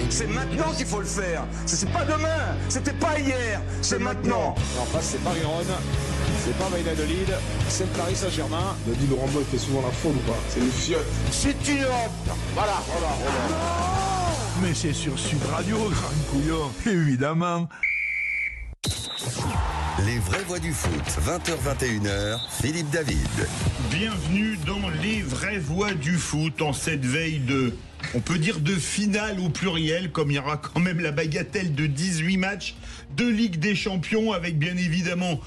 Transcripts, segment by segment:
C'est maintenant qu'il faut le faire. C'est pas demain, c'était pas hier, c'est maintenant. En face, c'est Paris-Rhône, c'est pas Valladolid, c'est le Paris Saint-Germain. On a dit Laurent Blanc, il fait souvent la faute ou pas? C'est une fiotte. C'est une honte. Voilà. Mais c'est sur Sud Radio, grand couillon, évidemment. Les vraies voix du foot, 20h-21h, Philippe David. Bienvenue dans les vraies voix du foot en cette veille de, on peut dire de finale au pluriel, comme il y aura quand même la bagatelle de 18 matchs de Ligue des Champions avec bien évidemment,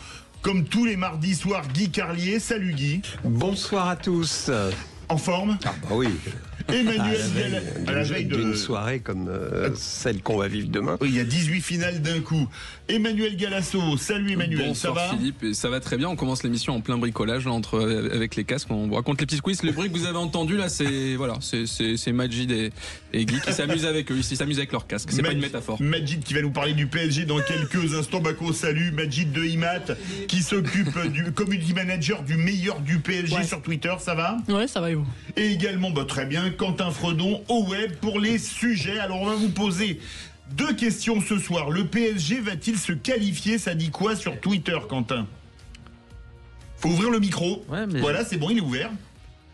comme tous les mardis soirs, Guy Carlier. Salut Guy. Bonsoir à tous. En forme? Ah bah oui. Emmanuel à la veille d'une soirée comme celle qu'on va vivre demain. Oui, il y a 18 finales d'un coup. Emmanuel Galasso, salut Emmanuel, bonsoir, ça va Philippe, ça va très bien, on commence l'émission en plein bricolage là, avec les casques, on vous raconte les petits quiz. Le bruit que vous avez entendu là, c'est Majid et Guy qui s'amusent avec eux, ils s'amusent avec leurs casques, c'est pas une métaphore. Majid qui va nous parler du PSG dans quelques instants. Bako, salut. Majid de IMAT qui s'occupe du community manager du meilleur du PSG sur Twitter, ça va? Ouais, ça va et vous? Et également, très bien, Quentin Fredon au web pour les sujets. Alors on va vous poser 2 questions ce soir. Le PSG va-t-il se qualifier? Ça dit quoi sur Twitter, Quentin? Faut ouvrir le micro. Ouais, mais... Voilà, c'est bon, il est ouvert.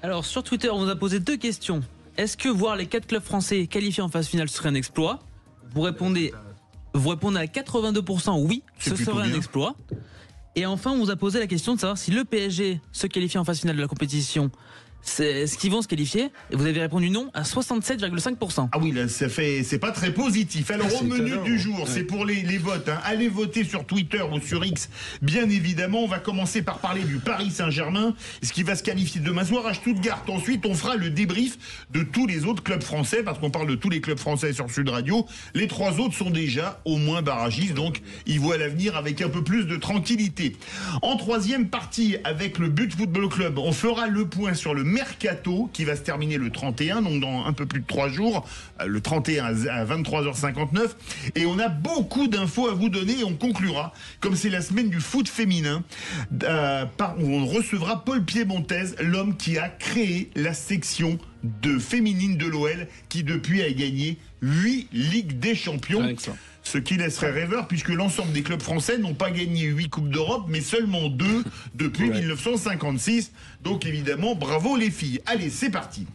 Alors sur Twitter, on vous a posé 2 questions. Est-ce que voir les 4 clubs français qualifiés en phase finale serait un exploit? Vous répondez à 82% oui, ce serait un exploit. Et enfin, on vous a posé la question de savoir si le PSG se qualifie en phase finale de la compétition, est-ce qu'ils vont se qualifier? Et vous avez répondu non à 67,5%. Ah oui, là, c'est pas très positif. Alors, au menu du jour, c'est pour les votes. Allez voter sur Twitter ou sur X. Bien évidemment, on va commencer par parler du Paris Saint-Germain, ce qui va se qualifier demain soir à Stuttgart. Ensuite, on fera le débrief de tous les autres clubs français, parce qu'on parle de tous les clubs français sur Sud Radio. Les 3 autres sont déjà au moins barragistes, donc ils voient l'avenir avec un peu plus de tranquillité. En 3e partie, avec le But Football Club, on fera le point sur le Mercato qui va se terminer le 31, donc dans un peu plus de 3 jours, le 31 à 23h59. Et on a beaucoup d'infos à vous donner et on conclura, comme c'est la semaine du foot féminin, on recevra Paul Piedmontez, l'homme qui a créé la section de féminine de l'OL, qui depuis a gagné 8 Ligues des Champions. Ce qui laisserait rêveur, puisque l'ensemble des clubs français n'ont pas gagné 8 Coupes d'Europe, mais seulement 2 depuis 1956. Donc évidemment, bravo les filles. Allez, c'est parti.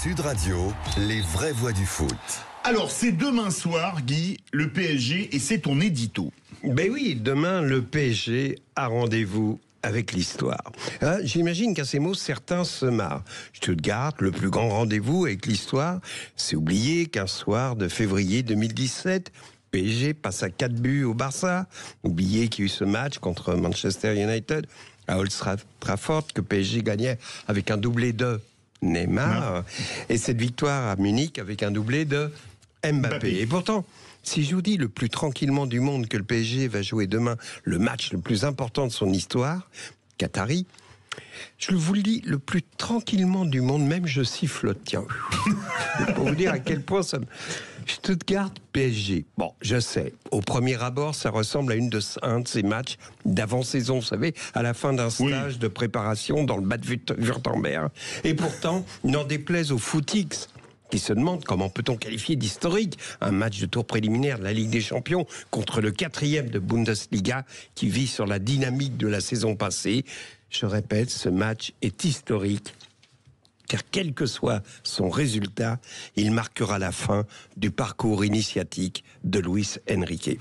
Sud Radio, les vraies voix du foot. Alors, c'est demain soir, Guy, le PSG, et c'est ton édito. Ben oui, demain, le PSG a rendez-vous avec l'histoire. J'imagine qu'à ces mots, certains se marrent. Stuttgart, le plus grand rendez-vous avec l'histoire, c'est oublier qu'un soir de février 2017, PSG passe à 4 buts au Barça. Oublier qu'il y a eu ce match contre Manchester United à Old Trafford, que PSG gagnait avec un doublé de Neymar, et cette victoire à Munich avec un doublé de Mbappé. Et pourtant, si je vous dis le plus tranquillement du monde que le PSG va jouer demain le match le plus important de son histoire, Qatari, je vous le dis le plus tranquillement du monde, même je sifflote, tiens. Pour vous dire à quel point ça me... Stuttgart PSG. Bon, je sais, au premier abord, ça ressemble à un de ces matchs d'avant-saison, vous savez, à la fin d'un stage de préparation dans le Bad Württemberg. Et pourtant, n'en déplaise au footix, qui se demande comment peut-on qualifier d'historique un match de tour préliminaire de la Ligue des Champions contre le 4e de Bundesliga qui vit sur la dynamique de la saison passée. Je répète, ce match est historique, car quel que soit son résultat, il marquera la fin du parcours initiatique de Luis Enrique.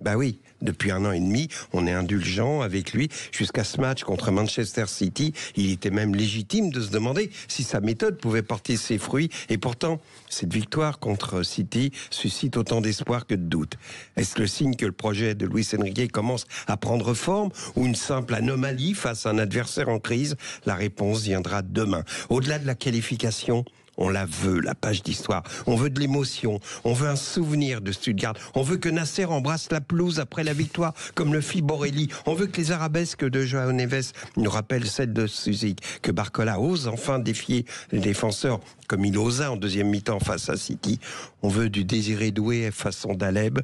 Bah oui, depuis 1 an et demi, on est indulgent avec lui. Jusqu'à ce match contre Manchester City, il était même légitime de se demander si sa méthode pouvait porter ses fruits. Et pourtant, cette victoire contre City suscite autant d'espoir que de doute. Est-ce le signe que le projet de Luis Enrique commence à prendre forme ou une simple anomalie face à un adversaire en crise? La réponse viendra demain. Au-delà de la qualification, on la veut, la page d'histoire. On veut de l'émotion. On veut un souvenir de Stuttgart. On veut que Nasser embrasse la pelouse après la victoire, comme le fit Borelli. On veut que les arabesques de João Neves nous rappellent celles de Suzik. Que Barcola ose enfin défier les défenseurs, comme il osa en deuxième mi-temps face à City. On veut du Désiré Doué façon d'Aleb.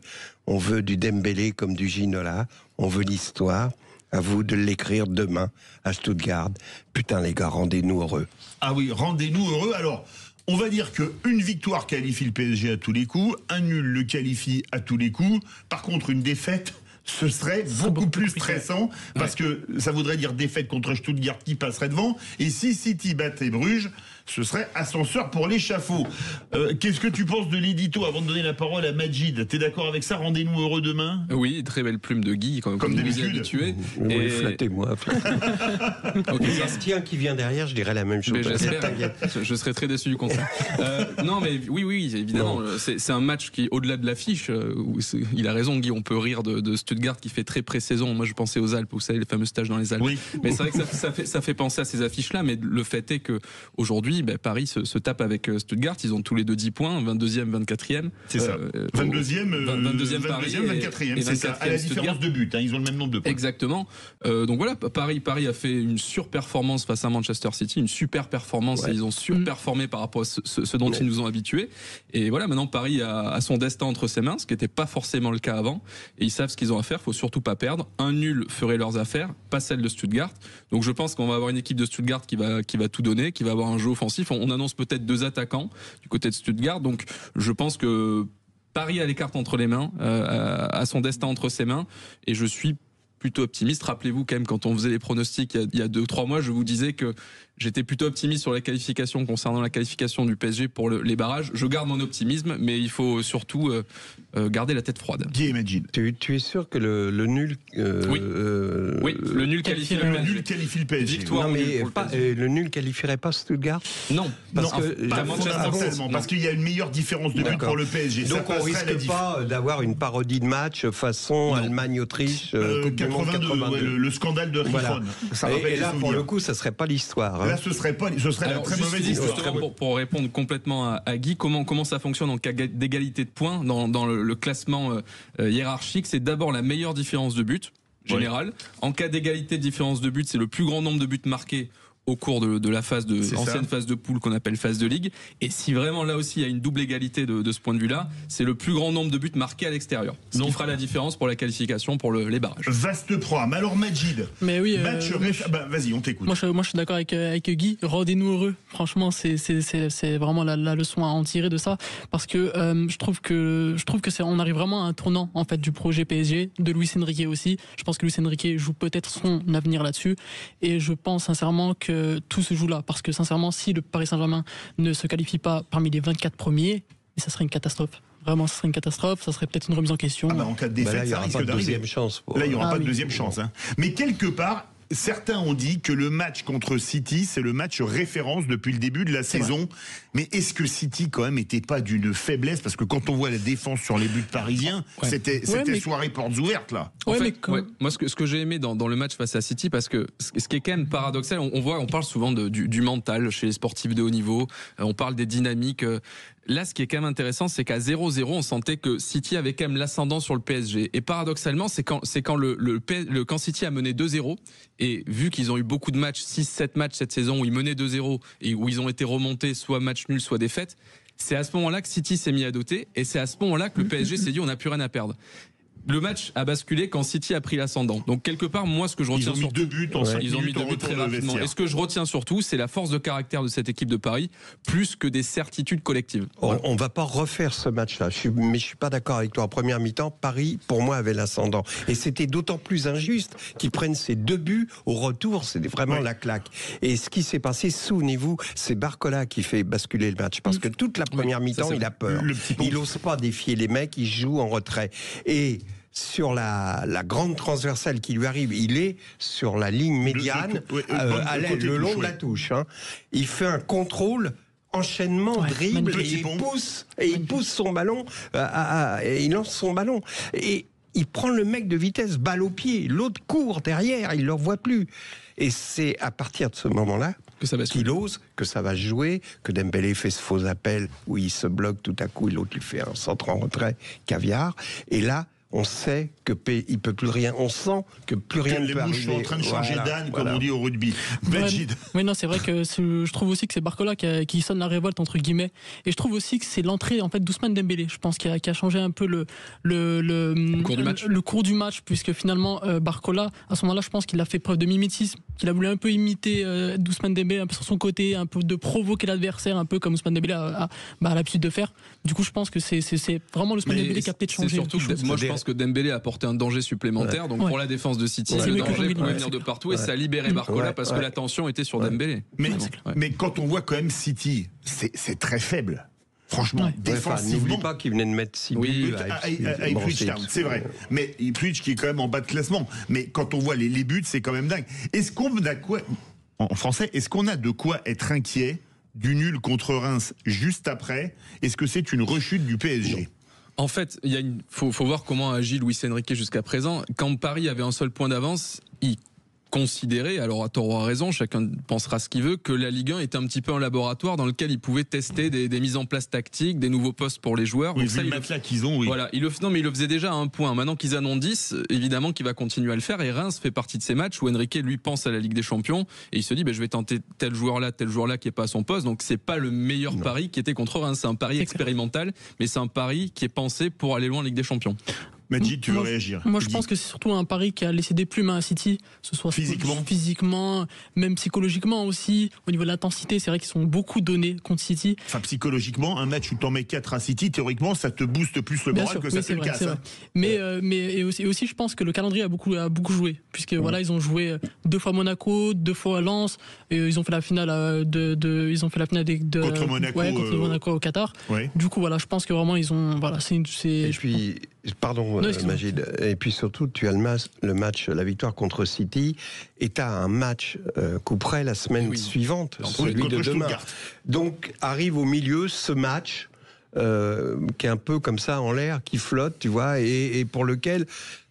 On veut du Dembélé comme du Ginola. On veut l'histoire. À vous de l'écrire demain à Stuttgart. Putain les gars, rendez-nous heureux. Ah oui, rendez-nous heureux. Alors, On va dire qu'une victoire qualifie le PSG à tous les coups, un nul le qualifie à tous les coups. Par contre, une défaite, ce serait beaucoup plus stressant, parce que ça voudrait dire défaite contre Stuttgart qui passerait devant. Et si City battait Bruges, ce serait ascenseur pour l'échafaud. Qu'est-ce que tu penses de l'édito avant de donner la parole à Majid? T'es d'accord avec ça? Rendez-nous heureux demain. Oui, très belle plume de Guy, comme d'habitude. Oui, flattez-moi. Bastien qui vient derrière, je dirais la même chose. Je serais très déçu du contraire. Non, mais oui, évidemment. C'est un match qui, au-delà de l'affiche, où il a raison, Guy, on peut rire de Stuttgart qui fait très pré-saison. Moi, je pensais aux Alpes, vous savez, les fameux stages dans les Alpes. Oui. Mais c'est vrai que ça fait penser à ces affiches-là, mais le fait est que aujourd'hui, Paris se tape avec Stuttgart. Ils ont tous les deux 10 points, 22e, 24e. C'est ça. 22e, Paris 24e. C'est ça. À la différence de but. Ils ont le même nombre de points. Exactement. Donc voilà, Paris a fait une surperformance face à Manchester City, une super performance. Ouais. Et ils ont surperformé par rapport à ce dont ils nous ont habitués. Et voilà, maintenant Paris a son destin entre ses mains, ce qui n'était pas forcément le cas avant. Et ils savent ce qu'ils ont à faire. Il faut surtout pas perdre. Un nul ferait leurs affaires, pas celle de Stuttgart. Donc je pense qu'on va avoir une équipe de Stuttgart qui va tout donner, qui va avoir un jeu offensif. On annonce peut-être 2 attaquants du côté de Stuttgart, donc je pense que Paris a les cartes entre les mains, a son destin entre ses mains, et je suis plutôt optimiste. Rappelez-vous quand même, quand on faisait les pronostics il y a 2-3 mois, je vous disais que j'étais plutôt optimiste sur la qualification, concernant la qualification du PSG pour les barrages. Je garde mon optimisme, mais il faut surtout garder la tête froide. Guy et Majid. Tu es sûr que le nul... Oui, le nul qualifie le PSG. Victoire, non, mais le nul qualifierait pas Stuttgart? Non, parce qu'il y a une meilleure différence de but pour le PSG. Donc on risque pas d'avoir une parodie de match façon Allemagne-Autriche, Coupe du Monde 82. Le scandale de Riffon. Et là, pour le coup, ça serait pas l'histoire. Là, ce serait la très mauvaise histoire. Pour répondre complètement à Guy, comment ça fonctionne en cas d'égalité de points dans le classement hiérarchique? C'est d'abord la meilleure différence de but générale. En cas d'égalité de différence de but, c'est le plus grand nombre de buts marqués au cours de la ancienne phase de poule qu'on appelle phase de ligue. Et si vraiment là aussi il y a une double égalité de ce point de vue-là, c'est le plus grand nombre de buts marqués à l'extérieur. Ce qui fera la différence pour la qualification, pour les barrages. Vaste programme. Alors Majid, mais oui, vas-y, on t'écoute. Moi je suis d'accord avec Guy. Rendez-nous heureux. Franchement, c'est vraiment la leçon à en tirer de ça, parce que je trouve que on arrive vraiment à un tournant en fait du projet PSG, de Luis Enrique aussi. Je pense que Luis Enrique joue peut-être son avenir là-dessus, et je pense sincèrement que tout se joue là, parce que sincèrement, si le Paris Saint-Germain ne se qualifie pas parmi les 24 premiers, ça serait une catastrophe. Vraiment, ça serait une catastrophe. Ça serait peut-être une remise en question. En cas de défaite, ça risque d'arriver. Là, il n'y aura pas de deuxième chance. Mais quelque part, certains ont dit que le match contre City, c'est le match référence depuis le début de la saison. Mais est-ce que City, quand même, n'était pas d'une faiblesse? Parce que quand on voit la défense sur les buts parisiens, c'était soirée portes ouvertes, là. Moi, ce que j'ai aimé dans le match face à City, parce que ce qui est quand même paradoxal, on parle souvent du mental chez les sportifs de haut niveau, on parle des dynamiques. Là, ce qui est quand même intéressant, c'est qu'à 0-0, on sentait que City avait quand même l'ascendant sur le PSG. Et paradoxalement, c'est quand City a mené 2-0, et vu qu'ils ont eu beaucoup de matchs, 6-7 matchs cette saison où ils menaient 2-0 et où ils ont été remontés soit match nul, soit défaite, c'est à ce moment-là que City s'est mis à doter, et c'est à ce moment-là que le PSG s'est dit on n'a plus rien à perdre. Le match a basculé quand City a pris l'ascendant. Donc quelque part, moi, ce que je retiens surtout, ils ont mis 2 buts en 5 minutes, ils ont mis 2 buts très rapidement. Et ce que je retiens surtout, c'est la force de caractère de cette équipe de Paris, plus que des certitudes collectives. On va pas refaire ce match-là. Mais je suis pas d'accord avec toi. En première mi-temps, Paris, pour moi, avait l'ascendant. Et c'était d'autant plus injuste qu'ils prennent ces 2 buts au retour. C'était vraiment la claque. Et ce qui s'est passé, souvenez-vous, c'est Barcola qui fait basculer le match. Parce que toute la première mi-temps, il a peur. Il n'ose pas défier les mecs, il joue en retrait. Et sur la grande transversale qui lui arrive, il est sur la ligne médiane, à l'aile, le long de la touche. Il fait un contrôle, enchaînement, dribble, et il pousse son ballon, et il lance son ballon. Et il prend le mec de vitesse, balle au pied. L'autre court derrière, il ne le voit plus. Et c'est à partir de ce moment-là qu'il ose, que ça va jouer, que Dembélé fait ce faux appel où il se bloque tout à coup, et l'autre lui fait un centre en retrait, caviar. Et là, on sait il peut plus rien. On sent que plus rien ne peut arriver. Les mouches sont en train de changer d'âne, comme on dit au rugby. Oui, non, c'est vrai que je trouve aussi que c'est Barcola qui sonne la révolte entre guillemets. Et je trouve aussi que c'est l'entrée en fait d'Ousmane Dembélé. Je pense qui a changé un peu le cours du match, puisque finalement Barcola, à ce moment-là, je pense qu'il a fait preuve de mimétisme, qu'il a voulu un peu imiter Ousmane Dembélé, un peu sur son côté, un peu de provoquer l'adversaire, un peu comme Ousmane Dembélé a l'habitude de faire. Du coup, je pense que c'est vraiment Ousmane Dembélé qui a peut-être changé. Surtout que moi, je pense que Dembélé a apporté un danger supplémentaire. Donc pour la défense de City, le danger pouvait venir de partout et ça a libéré Barcola parce que l'attention était sur Dembélé. Mais quand on voit quand même City, c'est très faible. Franchement, défensivement. N'oublie pas qu'il venait de mettre 6 buts à Ipswich Town, c'est vrai. Mais Ipswich qui est quand même en bas de classement. Mais quand on voit les buts, c'est quand même dingue. Est-ce qu'on a quoi, en français, est-ce qu'on a de quoi être inquiet du nul contre Reims juste après? Est-ce que c'est une rechute du PSG? En fait, faut voir comment agit Luis Enrique jusqu'à présent. Quand Paris avait un seul point d'avance, il considérer, alors à tort ou à raison, chacun pensera ce qu'il veut, que la Ligue 1 était un petit peu un laboratoire dans lequel ils pouvaient tester des mises en place tactiques, des nouveaux postes pour les joueurs. Oui, donc ça, le matelas qu'ils ont, oui. Voilà, il le faisait déjà à un point. Maintenant qu'ils en ont 10, évidemment qu'il va continuer à le faire. Et Reims fait partie de ces matchs où Enrique, lui, pense à la Ligue des Champions et il se dit, je vais tenter tel joueur-là qui est pas à son poste. Donc c'est pas le meilleur pari qui était contre Reims. C'est un pari expérimental, mais c'est un pari qui est pensé pour aller loin en Ligue des Champions. Majid, tu veux réagir? Moi, je pense que c'est surtout un pari qui a laissé des plumes à City, que ce soit physiquement, même psychologiquement aussi. Au niveau de l'intensité, c'est vrai qu'ils sont beaucoup donnés contre City. Enfin, psychologiquement, un match où t'en mets 4 à City, théoriquement, ça te booste plus le moral que ça te le casse. Hein. Mais aussi, je pense que le calendrier a beaucoup joué, puisque voilà, ils ont joué 2 fois Monaco, 2 fois Lens, et ils ont fait la finale contre Monaco, contre Monaco au Qatar. Ouais. Du coup, voilà, je pense que vraiment ils ont, voilà, Et puis, pardon, Majid, et puis surtout, tu as le match, la victoire contre City, et tu as un match coup près la semaine suivante, celui de demain. Donc arrive au milieu ce match qui est un peu comme ça en l'air, qui flotte, tu vois, et pour lequel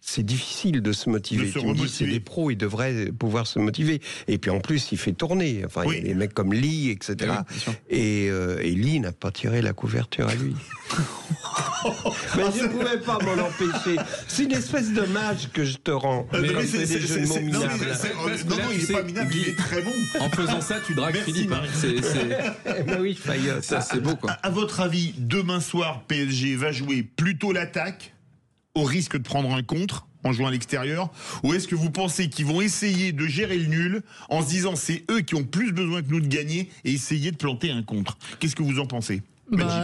c'est difficile de se motiver. Tu me dis, c'est des pros, ils devraient pouvoir se motiver. Et puis en plus, il fait tourner. Enfin, il y a des mecs comme Lee, etc. Et Lee n'a pas tiré la couverture à lui. Mais je ne pouvais pas m'en empêcher. C'est une espèce de match que je te rends. Non, il n'est pas minable, il est très bon. En faisant ça, tu dragues Philippe. Oui, Fayot. Ça, c'est beau, quoi. À votre avis, demain soir, PSG va jouer plutôt l'attaque, au risque de prendre un contre en jouant à l'extérieur, ou est-ce que vous pensez qu'ils vont essayer de gérer le nul en se disant c'est eux qui ont plus besoin que nous de gagner et essayer de planter un contre? Qu'est-ce que vous en pensez?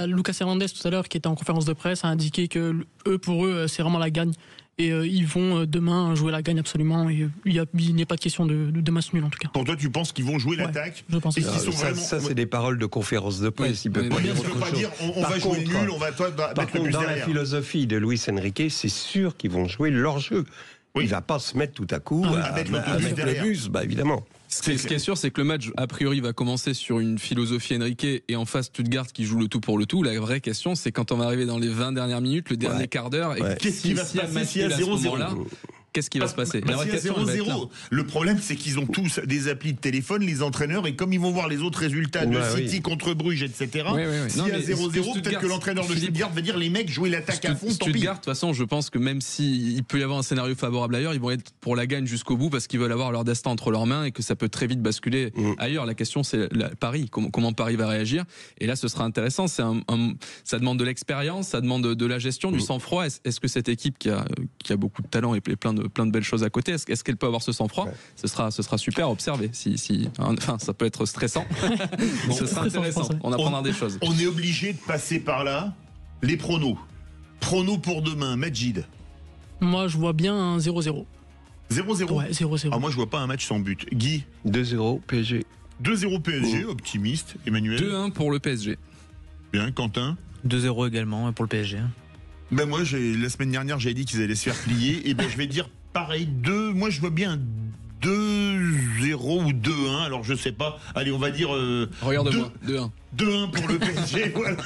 Lucas Hernandez tout à l'heure, qui était en conférence de presse, a indiqué que pour eux c'est vraiment la gagne. Et ils vont demain jouer la gagne absolument. Il n'y a pas de question de match nul en tout cas. Pour toi, tu penses qu'ils vont jouer l'attaque? Je pense. Et qu'ils sont vraiment... Ça, c'est des paroles de conférence de presse. Ils peuvent pas dire autre chose. On va jouer nul, on va mettre le plus dans derrière. La philosophie de Luis Enrique, c'est sûr qu'ils vont jouer leur jeu. Il ne va pas se mettre tout à coup à mettre le bus, évidemment. Ce qui est sûr, c'est que le match, a priori, va commencer sur une philosophie Enrique et en face Stuttgart qui joue le tout pour le tout. La vraie question, c'est quand on va arriver dans les 20 dernières minutes, le dernier quart d'heure, et qu'est-ce qui va se passer s'il y a 0-0? Qu'est-ce qui va se passer? La vraie question, 0-0. Le problème, c'est qu'ils ont tous des applis de téléphone, les entraîneurs, et comme ils vont voir les autres résultats de City contre Bruges, etc., s'il y a 0-0, peut-être que l'entraîneur de Stuttgart va dire les mecs, jouez l'attaque à fond, tant pis. Stuttgart, de toute façon, je pense que même s'il peut y avoir un scénario favorable ailleurs, ils vont être pour la gagne jusqu'au bout parce qu'ils veulent avoir leur destin entre leurs mains et que ça peut très vite basculer ailleurs. La question, c'est Paris. Comment Paris va réagir? Et là, ce sera intéressant. Ça demande de l'expérience, ça demande de la gestion, du sang-froid. Est-ce que cette équipe qui a beaucoup de talent et plein de belles choses à côté, est-ce qu'elle peut avoir ce sang-froid? Ce sera super à observer. Enfin, ça peut être stressant. Ce sera intéressant. On apprendra des choses. On est obligé de passer par là. Les pronos. Pronos pour demain, Majid. Moi, je vois bien un 0-0. 0-0? Ouais, 0-0. Ah, moi, je vois pas un match sans but. Guy? 2-0 PSG. 2-0 PSG, optimiste. Emmanuel? 2-1 pour le PSG. Bien, Quentin? 2-0 également pour le PSG. Ben moi, la semaine dernière, j'avais dit qu'ils allaient se faire plier. Et ben, je vais dire pareil, moi je vois bien 2-0 ou 2-1, alors je sais pas. Allez, on va dire... Regarde-moi, 2-1. 2-1 pour le PSG, voilà.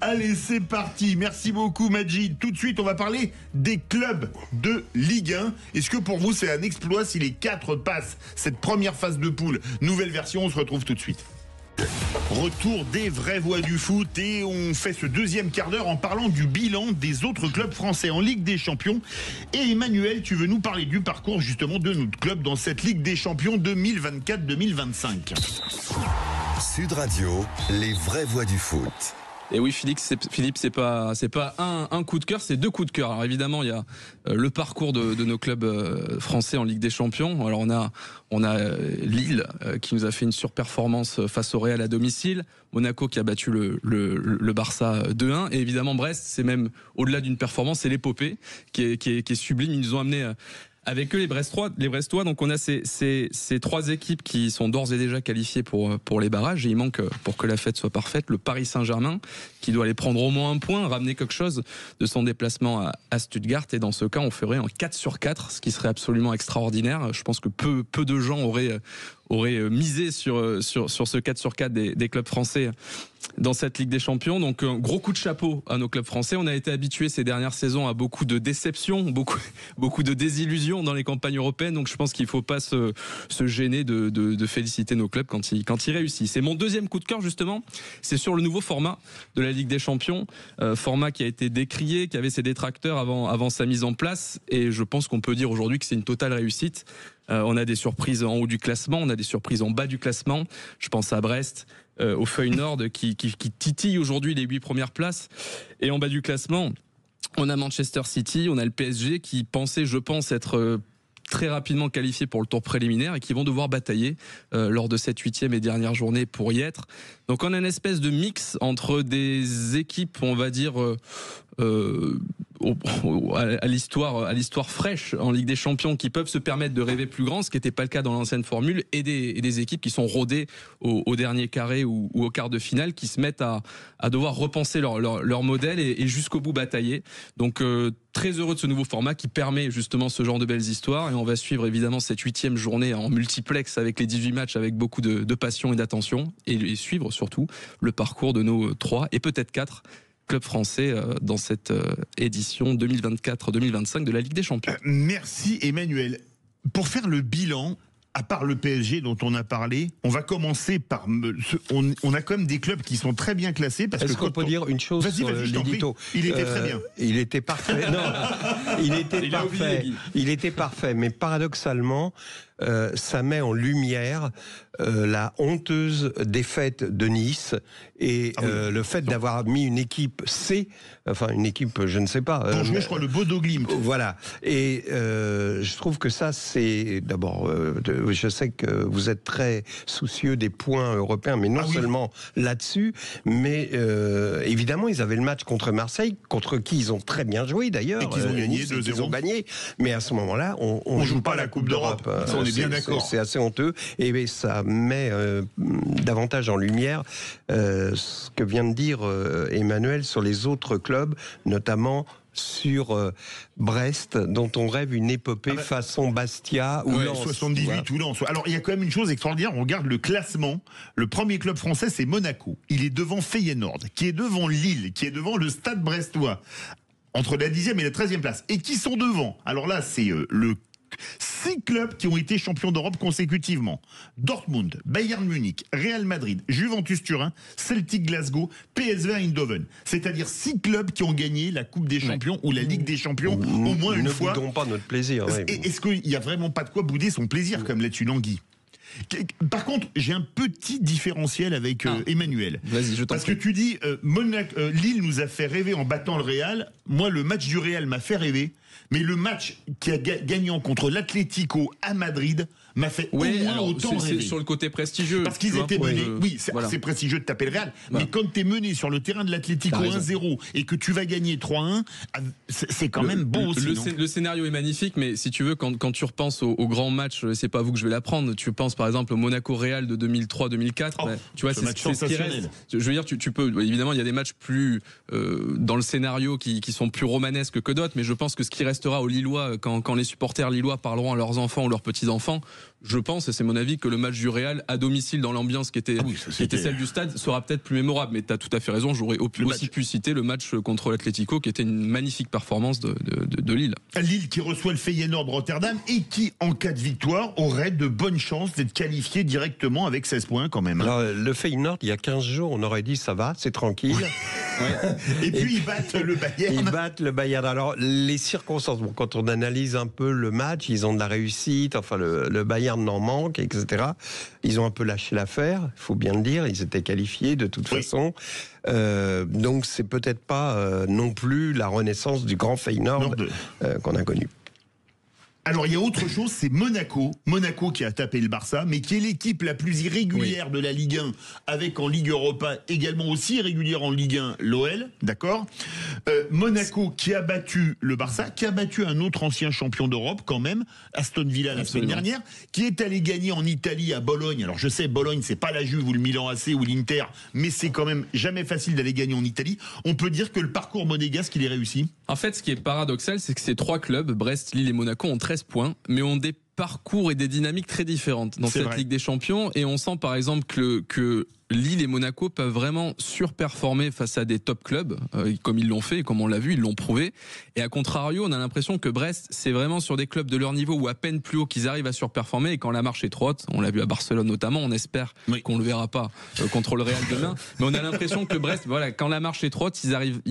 Allez, c'est parti. Merci beaucoup, Majid. Tout de suite, on va parler des clubs de Ligue 1. Est-ce que pour vous, c'est un exploit si les 4 passent cette première phase de poule? Nouvelle version, on se retrouve tout de suite. Retour des vraies voix du foot et on fait ce deuxième quart d'heure en parlant du bilan des autres clubs français en Ligue des Champions. Et Emmanuel, tu veux nous parler du parcours justement de notre club dans cette Ligue des Champions 2024-2025. Sud Radio, les vraies voix du foot. Et oui, Philippe, c'est pas un coup de cœur, c'est deux coups de cœur. Alors évidemment, il y a le parcours de nos clubs français en Ligue des Champions. Alors on a Lille qui nous a fait une surperformance face au Real à domicile, Monaco qui a battu le Barça 2-1, et évidemment Brest, c'est même au-delà d'une performance, c'est l'épopée qui est sublime. Ils nous ont amené avec eux les Brestois. Donc on a ces trois équipes qui sont d'ores et déjà qualifiées pour les barrages. Et il manque, pour que la fête soit parfaite, le Paris Saint-Germain qui doit aller prendre au moins un point, ramener quelque chose de son déplacement à Stuttgart. Et dans ce cas, on ferait un 4/4, ce qui serait absolument extraordinaire. Je pense que peu de gens auraient misé sur ce 4/4 des clubs français dans cette Ligue des Champions. Donc un gros coup de chapeau à nos clubs français. On a été habitués ces dernières saisons à beaucoup de déceptions, beaucoup de désillusions dans les campagnes européennes. Donc je pense qu'il ne faut pas se gêner de féliciter nos clubs quand ils réussissent. Et mon deuxième coup de cœur justement, c'est sur le nouveau format de la Ligue des Champions, format qui a été décrié, qui avait ses détracteurs avant sa mise en place. Et je pense qu'on peut dire aujourd'hui que c'est une totale réussite. On a des surprises en haut du classement, on a des surprises en bas du classement. Je pense à Brest, au Feyenoord qui titille aujourd'hui les 8 premières places. Et en bas du classement, on a Manchester City, on a le PSG qui pensait, je pense, être très rapidement qualifiés pour le tour préliminaire et qui vont devoir batailler lors de cette 8e et dernière journée pour y être. Donc on a une espèce de mix entre des équipes, on va dire, à l'histoire fraîche en Ligue des Champions, qui peuvent se permettre de rêver plus grand, ce qui n'était pas le cas dans l'ancienne formule, et des équipes qui sont rodées au dernier carré ou au quart de finale, qui se mettent à devoir repenser leur modèle et jusqu'au bout batailler. Donc très heureux de ce nouveau format qui permet justement ce genre de belles histoires, et on va suivre évidemment cette 8e journée en multiplex avec les 18 matchs avec beaucoup de passion et d'attention, et suivre surtout le parcours de nos 3 et peut-être 4 club français dans cette édition 2024-2025 de la Ligue des Champions. Merci Emmanuel. Pour faire le bilan, à part le PSG dont on a parlé, on va commencer par... On a quand même des clubs qui sont très bien classés. Est-ce qu'on peut dire une chose sur l'édito ? Il était très bien. Il était parfait. Non, il était parfait. Mais paradoxalement, ça met en lumière la honteuse défaite de Nice et le fait d'avoir mis une équipe C, enfin une équipe, je ne sais pas. Pour jouer, je crois, le Bodo Glimt. Voilà. Et je trouve que ça, c'est d'abord, je sais que vous êtes très soucieux des points européens, mais non seulement là-dessus, mais évidemment, ils avaient le match contre Marseille, contre qui ils ont très bien joué d'ailleurs. Et qu'ils ont gagné 2-0. Ils ont gagné, mais à ce moment-là, on joue pas la Coupe d'Europe. On est bien d'accord. C'est assez honteux, et ça met davantage en lumière ce que vient de dire Emmanuel sur les autres clubs, notamment sur Brest, dont on rêve une épopée façon Bastia ou Lens. 78 ou Lens. Alors, il y a quand même une chose extraordinaire. On regarde le classement. Le premier club français, c'est Monaco. Il est devant Feyenoord, qui est devant Lille, qui est devant le Stade brestois, entre la 10e et la 13e place. Et qui sont devant. Alors là, c'est le 6 clubs qui ont été champions d'Europe consécutivement. Dortmund, Bayern Munich, Real Madrid, Juventus Turin, Celtic Glasgow, PSV Eindhoven. C'est-à-dire 6 clubs qui ont gagné la Coupe des Champions ou la Ligue des Champions au moins une fois. Ne boudons pas notre plaisir. Est-ce qu'il n'y a vraiment pas de quoi bouder son plaisir, comme là-dessus Tanguy ? Par contre, j'ai un petit différentiel avec Emmanuel. Vas-y, je t'en Parce que tu dis, Lille nous a fait rêver en battant le Real. Moi, le match du Real m'a fait rêver. Mais le match qui a gagnant contre l'Atlético à Madrid m'a fait au moins autant rêver. C'est sur le côté prestigieux. Parce qu'ils étaient menés. Oui, c'est assez prestigieux de taper le Real. Voilà. Mais quand tu es mené sur le terrain de l'Atlético 1-0 et que tu vas gagner 3-1, c'est quand même beau aussi. Le scénario est magnifique, mais si tu veux, quand tu repenses au grand match, c'est pas vous que je vais l'apprendre. Tu penses par exemple au Monaco-Real de 2003-2004. Tu vois, c'est ce qui reste. Je veux dire, tu peux. Évidemment, il y a des matchs plus dans le scénario qui sont plus romanesques que d'autres, mais je pense que ce qui restera aux Lillois, quand les supporters lillois parleront à leurs enfants ou leurs petits-enfants, Je pense, et c'est mon avis, que le match du Real à domicile dans l'ambiance qui était celle du stade sera peut-être plus mémorable. Mais tu as tout à fait raison, j'aurais aussi pu citer le match contre l'Atlético qui était une magnifique performance de Lille. Lille qui reçoit le Feyenoord Rotterdam et qui, en cas de victoire, aurait de bonnes chances d'être qualifié directement avec 16 points quand même. Alors, le Feyenoord, il y a 15 jours, on aurait dit ça va, c'est tranquille. Et puis ils battent le Bayern. Ils battent le Bayern. Alors, les circonstances, quand on analyse un peu le match, ils ont de la réussite, enfin le Bayern n'en manque, etc. Ils ont un peu lâché l'affaire, il faut bien le dire, ils étaient qualifiés de toute façon. Donc c'est peut-être pas non plus la renaissance du grand Feyenoord qu'on a connu. Alors il y a autre chose, c'est Monaco qui a tapé le Barça, mais qui est l'équipe la plus irrégulière de la Ligue 1, avec en Ligue Europa également aussi irrégulière en Ligue 1 l'OL, d'accord. Monaco qui a battu le Barça, qui a battu un autre ancien champion d'Europe quand même, Aston Villa la semaine dernière, qui est allé gagner en Italie à Bologne. Alors je sais, Bologne c'est pas la Juve ou le Milan AC ou l'Inter, mais c'est quand même jamais facile d'aller gagner en Italie. On peut dire que le parcours monégasque il est réussi. En fait, ce qui est paradoxal, c'est que ces trois clubs, Brest, Lille et Monaco, ont 13 points, mais ont des parcours et des dynamiques très différentes dans cette Ligue des Champions. Et on sent par exemple que Lille et Monaco peuvent vraiment surperformer face à des top clubs, comme ils l'ont fait, et comme on l'a vu, ils l'ont prouvé. Et à contrario, on a l'impression que Brest, c'est vraiment sur des clubs de leur niveau ou à peine plus haut qu'ils arrivent à surperformer. Et quand la marche est trop haute, on l'a vu à Barcelone notamment, on espère qu'on le verra pas contre le Real demain. Mais on a l'impression que Brest, voilà, quand la marche est trop haute, ils arrivent,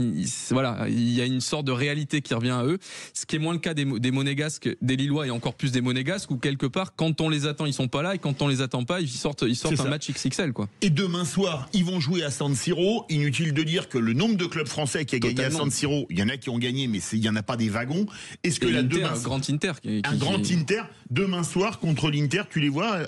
voilà, il y a une sorte de réalité qui revient à eux. Ce qui est moins le cas des Monégasques, des Lillois et encore plus des Monégasques, où quelque part, quand on les attend, ils sont pas là, et quand on les attend pas, ils sortent un match XXL, quoi. Et demain soir, ils vont jouer à San Siro. Inutile de dire que le nombre de clubs français qui a gagné à San Siro, il y en a qui ont gagné, mais il y en a pas des wagons. Est-ce que un grand Inter demain soir contre l'Inter, tu les vois,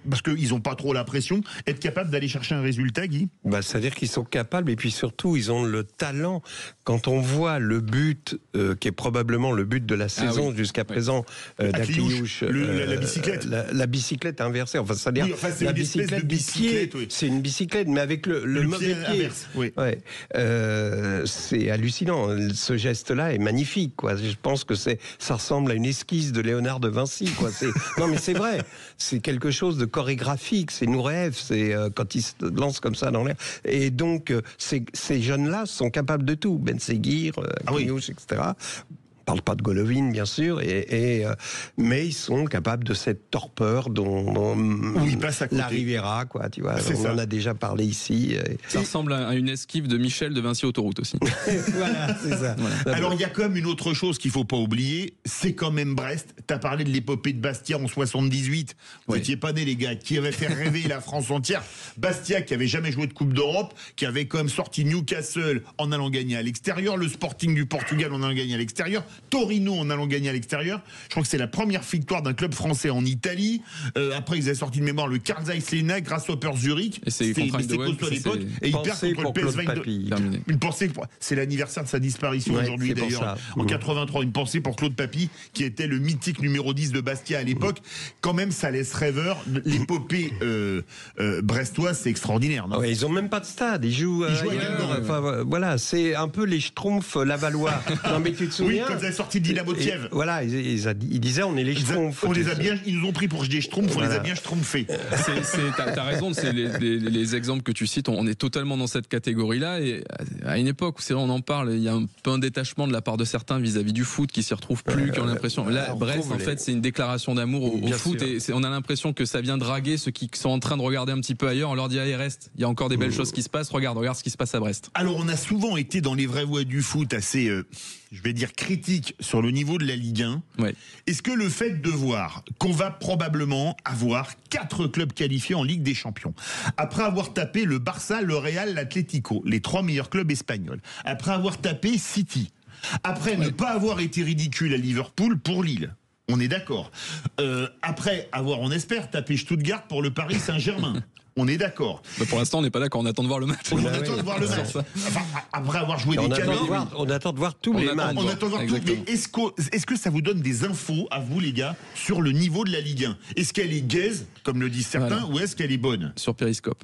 parce qu'ils ont pas trop la pression, être capable d'aller chercher un résultat, Guy? C'est-à-dire qu'ils sont capables, et puis surtout, ils ont le talent. Quand on voit le but, qui est probablement le but de la saison jusqu'à présent, d'Akliouche, la bicyclette. La bicyclette inversée. Enfin, c'est-à-dire la bicyclette du pied. C'est une bicyclette, mais avec le mauvais pied. C'est hallucinant. Ce geste-là est magnifique, quoi. Je pense que ça ressemble à une esquisse de Léonard de Vinci, quoi. Non, mais c'est vrai. C'est quelque chose de chorégraphique. C'est Noureev. C'est quand il se lance comme ça dans l'air. Et donc, ces jeunes-là sont capables de tout. Ben Seguir, Akliouche, etc. On parle pas de Golovin, bien sûr, mais ils sont capables de cette torpeur dont la Riviera, quoi, tu vois. On en a déjà parlé ici. Ça ressemble à une esquive de Michel de Vinci Autoroute aussi. Voilà, c'est ça. Voilà. Alors il y a quand même une autre chose qu'il faut pas oublier, c'est quand même Brest. T'as parlé de l'épopée de Bastia en 78. Vous n'étiez pas nés, les gars, qui avait fait rêver la France entière. Bastia qui avait jamais joué de Coupe d'Europe, qui avait quand même sorti Newcastle en allant gagner à l'extérieur, le Sporting du Portugal en allant gagner à l'extérieur, Torino en allant gagner à l'extérieur. Je crois que c'est la première victoire d'un club français en Italie. Après, ils avaient sorti de mémoire le Carl Zeiss Lena, Grasshopper Zurich. Et c'est costaud à l'époque. Et ils perdent contre le PSV. Une pensée, c'est l'anniversaire de sa disparition aujourd'hui d'ailleurs. En 83, une pensée pour Claude Papy, qui était le mythique numéro 10 de Bastia à l'époque. Quand même, ça laisse rêveur. L'épopée brestoise, c'est extraordinaire. Non ils ont même pas de stade. Ils jouent ailleurs. Enfin, voilà, c'est un peu les Schtroumpfs lavallois. Non, mais tu te souviens? Oui, quand ils avaient sorti de Dynamo de Kiev. Voilà, ils disaient on est les Schtroumpfs. Ils nous ont pris pour des Schtroumpfs, on les a bien Schtroumpfés. T'as raison, c'est les exemples que tu cites, on est totalement dans cette catégorie-là. Et à une époque où c'est vrai, on en parle, il y a un peu un détachement de la part de certains vis-à-vis du foot qui s'y retrouvent plus, qui ont l'impression. Là, Brest, en fait, c'est une déclaration d'amour au foot et on a l'impression que ça vient draguer ceux qui sont en train de regarder un petit peu ailleurs. On leur dit allez, reste, il y a encore des belles choses qui se passent. Regarde ce qui se passe à Brest. Alors, on a souvent été dans les vraies voies du foot assez, je vais dire, critiques sur le niveau de la Ligue 1. Est-ce que le fait de voir qu'on va probablement avoir 4 clubs qualifiés en Ligue des Champions, après avoir tapé le Barça, le Real, l'Atlético, les 3 meilleurs clubs espagnols, après avoir tapé City, après ne pas avoir été ridicule à Liverpool pour Lille, on est d'accord, après avoir, on espère, tapé Stuttgart pour le Paris Saint-Germain, on est d'accord. Pour l'instant, on n'est pas d'accord. On attend de voir le match. On attend de voir le match. Enfin, après avoir joué des canons, on attend de voir tous les matchs. On attend de voir tout. Mais est-ce que ça vous donne des infos, à vous les gars, sur le niveau de la Ligue 1? Est-ce qu'elle est gaze, comme le disent certains, ou est-ce qu'elle est bonne? Sur Périscope.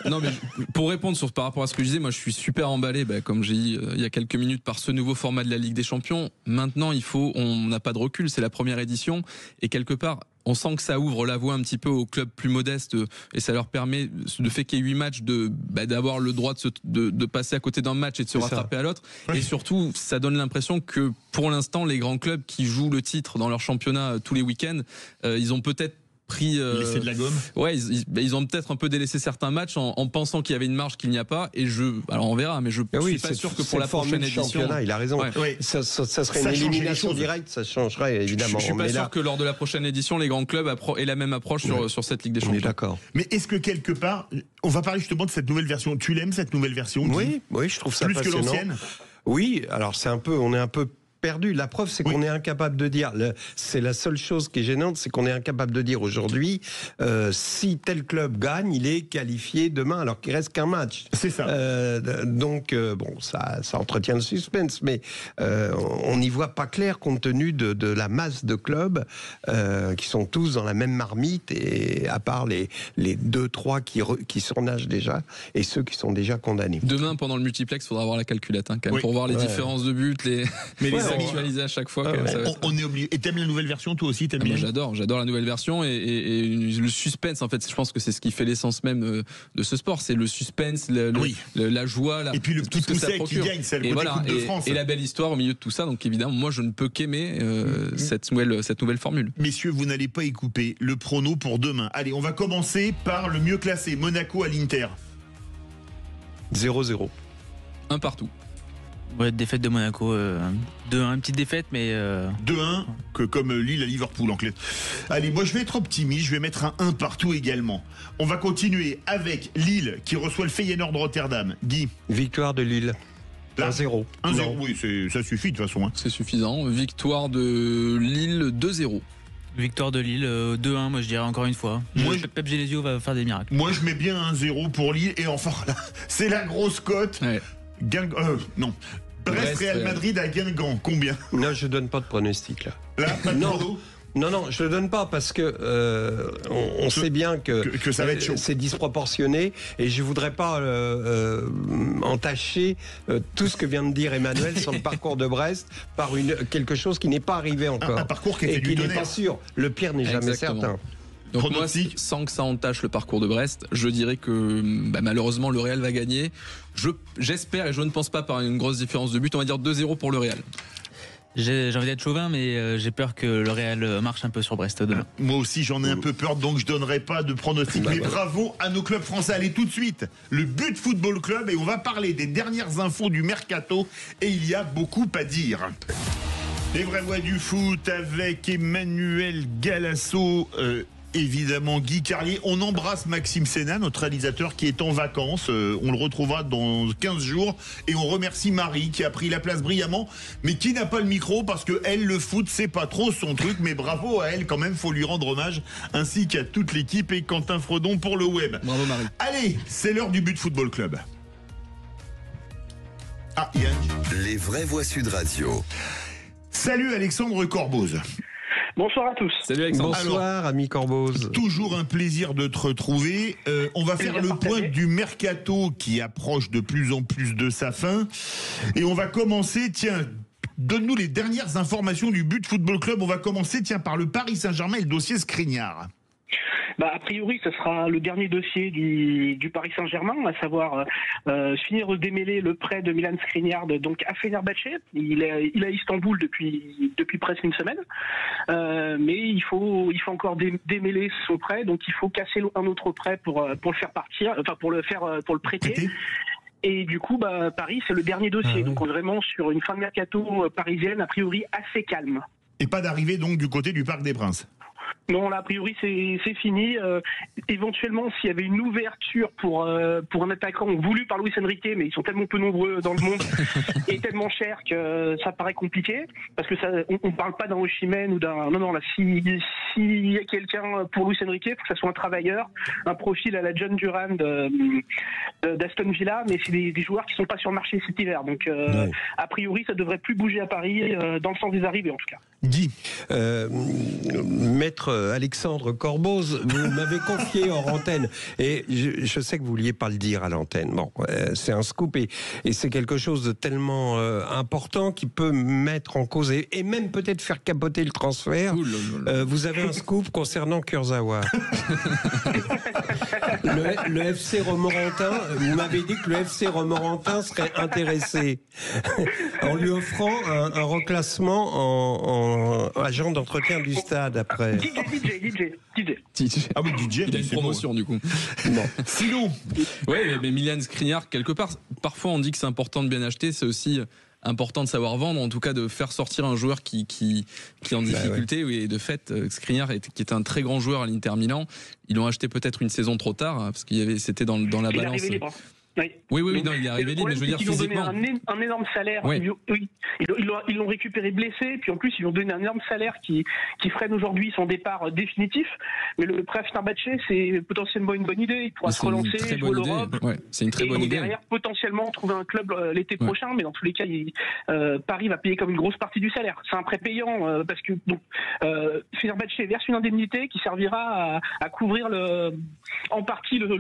Non, mais pour répondre par rapport à ce que je disais, moi je suis super emballé, comme j'ai dit il y a quelques minutes, par ce nouveau format de la Ligue des Champions. Maintenant, on n'a pas de recul, c'est la première édition. Et quelque part, on sent que ça ouvre la voie un petit peu aux clubs plus modestes et ça leur permet, le fait qu'il y ait 8 matchs, d'avoir le droit de passer à côté d'un match et de se rattraper à l'autre. Et surtout, ça donne l'impression que pour l'instant, les grands clubs qui jouent le titre dans leur championnat tous les week-ends, ils ont peut-être laissé de la gomme. Ouais, ils ont peut-être un peu délaissé certains matchs en pensant qu'il y avait une marge qu'il n'y a pas. Et alors on verra, mais je suis pas sûr que pour la prochaine édition. Il a raison. Ouais. Ça serait une élimination directe, ça changerait évidemment. Je suis pas sûr que lors de la prochaine édition, les grands clubs aient la même approche sur cette Ligue des Champions. On est d'accord. Mais est-ce que quelque part, on va parler justement de cette nouvelle version. Tu l'aimes cette nouvelle version? Oui, je trouve ça plus passionnant. Que l'ancienne. Oui, alors on est un peu perdu. La preuve, c'est qu'on est incapable de dire. C'est la seule chose qui est gênante, c'est qu'on est incapable de dire aujourd'hui si tel club gagne, il est qualifié demain, alors qu'il reste qu'un match. C'est ça. Donc bon, ça entretient le suspense, mais on n'y voit pas clair compte tenu de la masse de clubs qui sont tous dans la même marmite, et à part les 2-3 qui surnagent déjà et ceux qui sont déjà condamnés. Demain, pendant le multiplex, il faudra avoir la calculette quand même, pour voir les différences de buts, les actualiser à chaque fois. On est obligé. Et t'aimes la nouvelle version, toi aussi? T'aimes bien? J'adore la nouvelle version et le suspense. En fait, je pense que c'est ce qui fait l'essence même de ce sport. C'est le suspense, la joie, et puis tout ce que ça procure. Qui gagne, c'est le côté Coupe de France. Et la belle histoire au milieu de tout ça. Donc évidemment, moi, je ne peux qu'aimer cette nouvelle formule. Messieurs, vous n'allez pas y couper le prono pour demain. Allez, on va commencer par le mieux classé, Monaco à l'Inter. 0-0. Un partout. Ouais, défaite de Monaco, 2-1, petite défaite, mais 2-1, comme Lille à Liverpool en clé. Allez, moi je vais être optimiste, je vais mettre un 1 partout également. On va continuer avec Lille qui reçoit le Feyenoord de Rotterdam. Guy? Victoire de Lille. 1-0. 1-0, oui, ça suffit de toute façon. C'est suffisant. Victoire de Lille 2-0. Victoire de Lille 2-1, moi je dirais encore une fois. Pep Genesio va faire des miracles. Moi je mets bien 1-0 pour Lille, et enfin là, c'est la grosse cote. Ouais. Non. Brest-Real Madrid à Guingamp, combien? Non, je donne pas de pronostic là. Là, pas de prono? Non, je le donne pas parce que on sait bien que ça va être chaud. C'est disproportionné, et je voudrais pas entacher tout ce que vient de dire Emmanuel sur le parcours de Brest par quelque chose qui n'est pas arrivé encore. Un parcours qui n'est pas sûr. Le pire n'est jamais certain. Donc moi, sans que ça entache le parcours de Brest, je dirais que malheureusement le Real va gagner. J'espère, et je ne pense pas par une grosse différence de but, on va dire 2-0 pour le Real. J'ai envie d'être chauvin, mais j'ai peur que le Real marche un peu sur Brest demain. Moi aussi j'en ai un peu peur, donc je donnerai pas de pronostic. Mais bravo à nos clubs français. Allez tout de suite, le But Football Club, et on va parler des dernières infos du mercato, et il y a beaucoup à dire. Les vraies voix du foot avec Emmanuel Galasso, évidemment Guy Carlier. On embrasse Maxime Sénat, notre réalisateur, qui est en vacances. On le retrouvera dans 15 jours. Et on remercie Marie qui a pris la place brillamment, mais qui n'a pas le micro parce que elle, le foot, c'est pas trop son truc. Mais bravo à elle quand même, faut lui rendre hommage, ainsi qu'à toute l'équipe, et Quentin Fredon pour le web. Bravo Marie. Allez, c'est l'heure du But Football Club. Ah, Yann. Les vraies voix Sud Radio. Salut Alexandre Corboz. Bonsoir à tous. Salut Alexandre. Bonsoir ami Corboz. Toujours un plaisir de te retrouver. On va faire le point du mercato qui approche de plus en plus de sa fin. Et on va commencer, donne-nous les dernières informations du But Football Club. On va commencer, par le Paris Saint-Germain et le dossier Skriniar. A priori, ce sera le dernier dossier du Paris Saint-Germain, à savoir finir de démêler le prêt de Milan Skriniar donc à Fenerbahçe. Il est à Istanbul depuis presque une semaine, mais il faut encore démêler son prêt, donc il faut casser un autre prêt pour le faire partir, enfin pour le prêter. Et du coup, Paris, c'est le dernier dossier, donc on est vraiment sur une fin de mercato parisienne a priori assez calme. Et pas d'arrivée donc du côté du Parc des Princes. Non, là, a priori, c'est fini. Éventuellement, s'il y avait une ouverture pour un attaquant voulu par Luis Enrique, mais ils sont tellement peu nombreux dans le monde et tellement chers que ça paraît compliqué. Parce que on parle pas d'un Osimhen ou d'un... Non, là, s'il y a quelqu'un pour Luis Enrique, il faut que ça soit un travailleur, un profil à la John Duran d'Aston Villa, mais c'est des joueurs qui sont pas sur le marché cet hiver. Donc, a priori, ça devrait plus bouger à Paris, dans le sens des arrivées, en tout cas. Guy, mettre Alexandre Corboz, vous m'avez confié hors antenne, et je sais que vous vouliez pas le dire à l'antenne. Bon, c'est un scoop, et c'est quelque chose de tellement important qui peut mettre en cause et même peut-être faire capoter le transfert. Vous avez un scoop concernant Kurzawa. Le FC Romorantin, vous m'avez dit que le FC Romorantin serait intéressé en lui offrant un reclassement en agent d'entretien du stade après. DJ. Ah oui, DJ. Il a une promotion du coup. Bon. Sinon, ouais, mais Milan Skriniar, quelque part, parfois on dit que c'est important de bien acheter, c'est aussi important de savoir vendre, en tout cas de faire sortir un joueur qui est en difficulté. Et de fait, Skriniar, qui est un très grand joueur à l'Inter Milan, ils l'ont acheté peut-être une saison trop tard, parce c'était dans la balance. Oui, non, il est arrivé libre, mais je veux dire physiquement. Ils ont donné un énorme salaire. Ouais. Ils l'ont récupéré blessé, puis en plus ils lui ont donné un énorme salaire qui freine aujourd'hui son départ définitif. Mais le prêt à Fenerbahçe, c'est potentiellement une bonne idée. Il pourra se relancer, jouer l'Europe. Ouais, c'est une très bonne idée. Et derrière, potentiellement trouver un club l'été prochain, mais dans tous les cas, Paris va payer comme une grosse partie du salaire. C'est un prêt payant parce que Fenerbahçe verse une indemnité qui servira à couvrir en partie le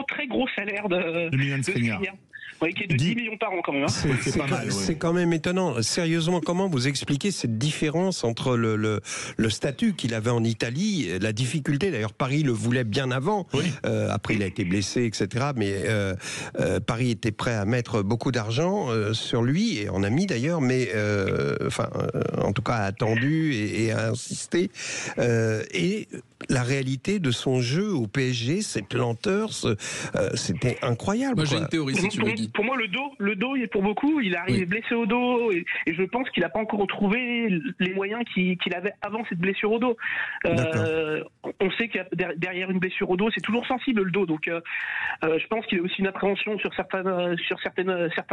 très gros salaire de Milan Skriniar. Oui, qui est de 10 millions par an quand même. C'est pas mal. C'est quand même étonnant. Sérieusement, comment vous expliquez cette différence entre le statut qu'il avait en Italie, la difficulté, d'ailleurs Paris le voulait bien avant, après il a été blessé, etc. Mais Paris était prêt à mettre beaucoup d'argent sur lui, et en a mis d'ailleurs, mais en tout cas a attendu et a insisté. Et la réalité de son jeu au PSG, cette lenteur, c'était incroyable. Moi j'ai une théorie si tu veux. Pour moi, le dos, il est pour beaucoup. Il est arrivé blessé au dos et je pense qu'il n'a pas encore retrouvé les moyens qu'il avait avant cette blessure au dos. On sait qu'il y a derrière une blessure au dos, c'est toujours sensible le dos. Donc, je pense qu'il a aussi une appréhension sur certains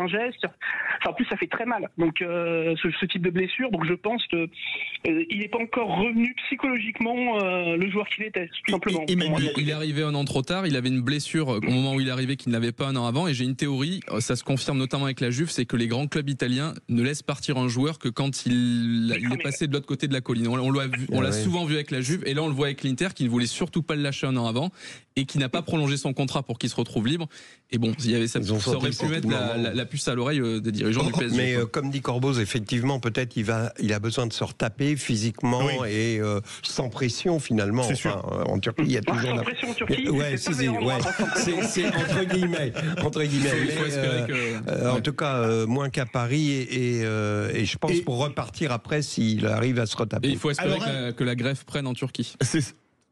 gestes. Enfin, en plus, ça fait très mal. Donc, ce type de blessure. Donc, je pense qu'il n'est pas encore revenu psychologiquement le joueur qu'il était, tout simplement. Il est arrivé un an trop tard. Il avait une blessure au moment où il est arrivé qu'il n'avait pas un an avant. Et j'ai une théorie, ça se confirme notamment avec la Juve, c'est que les grands clubs italiens ne laissent partir un joueur que quand il est passé de l'autre côté de la colline. On l'a souvent vu avec la Juve, et là on le voit avec l'Inter, qui ne voulait surtout pas le lâcher un an avant et qui n'a pas prolongé son contrat pour qu'il se retrouve libre. Et bon, ça aurait pu mettre la puce à l'oreille des dirigeants du PSG. Mais comme dit Corboz, effectivement, peut-être il a besoin de se retaper physiquement et sans pression finalement. En Turquie, il y a toujours sans pression en Turquie. C'est entre guillemets. En tout cas, moins qu'à Paris, et je pense pour repartir après s'il arrive à se retaper. Et il faut espérer que la greffe prenne en Turquie.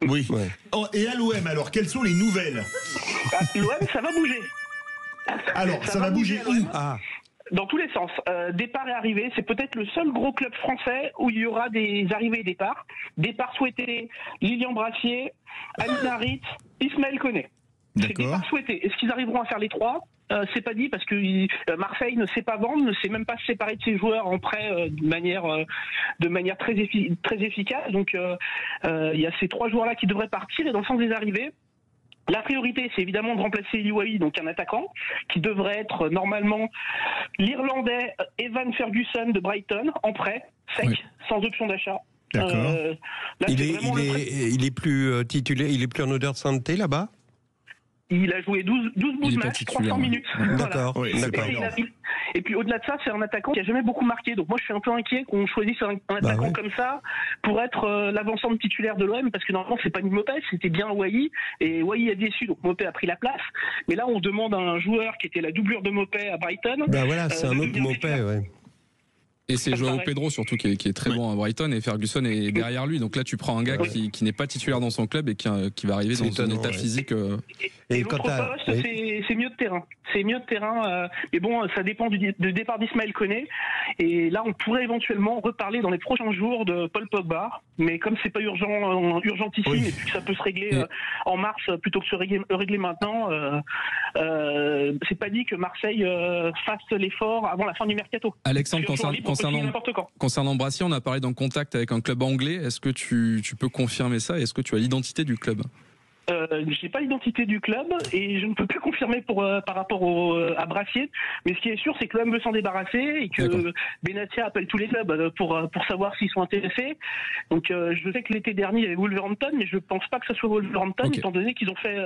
Oui. Et à l'OM, alors, quelles sont les nouvelles? L'OM, ça va bouger. Alors, ça va bouger où? Dans tous les sens. Départ et arrivée, c'est peut-être le seul gros club français où il y aura des arrivées et départs. Départ souhaité, Lilian Brassier, Amin Harit, Ismaël Koné. C'est départ souhaité. Est-ce qu'ils arriveront à faire les trois? C'est pas dit, parce que Marseille ne sait pas vendre, ne sait même pas se séparer de ses joueurs en prêt de manière très efficace. Donc il y a ces trois joueurs-là qui devraient partir, et dans le sens des arrivées, la priorité, c'est évidemment de remplacer Eliouaï, donc un attaquant, qui devrait être normalement l'Irlandais Evan Ferguson de Brighton, en prêt, sec, sans option d'achat. D'accord. Il est plus titulaire, il est plus en odeur de sainteté là-bas? Il a joué 12 matchs, 300 minutes. D'accord. Voilà. Et puis au-delà de ça, c'est un attaquant qui a jamais beaucoup marqué. Donc moi, je suis un peu inquiet qu'on choisisse un attaquant comme ça pour être l'avancement titulaire de l'OM, parce que normalement, c'est pas Mopé, c'était bien Wai, et Wai a déçu, donc Mopé a pris la place. Mais là, on demande à un joueur qui était la doublure de Mopé à Brighton. C'est un autre Mopé, Et c'est Joao Pedro surtout qui est très bon à Brighton, et Ferguson est derrière lui. Donc là, tu prends un gars qui n'est pas titulaire dans son club et qui va arriver dans un état physique. Et l'autre poste, c'est milieu de terrain. C'est milieu de terrain. Mais bon, ça dépend du départ d'Ismaël Koné. Et là, on pourrait éventuellement reparler dans les prochains jours de Paul Pogba. Mais comme c'est pas urgentissime, et puis que ça peut se régler en mars plutôt que se régler maintenant, c'est pas dit que Marseille fasse l'effort avant la fin du mercato. Alexandre, concernant Brassier, on a parlé d'un contact avec un club anglais. Est-ce que tu peux confirmer ça, et est-ce que tu as l'identité du club? J'ai pas l'identité du club et je ne peux plus confirmer par rapport à Brassier. Mais ce qui est sûr, c'est que l'OM veut s'en débarrasser et que Benatia appelle tous les clubs pour savoir s'ils sont intéressés. Donc je sais que l'été dernier il y avait Wolverhampton, mais je pense pas que ça soit Wolverhampton, étant donné qu'ils ont fait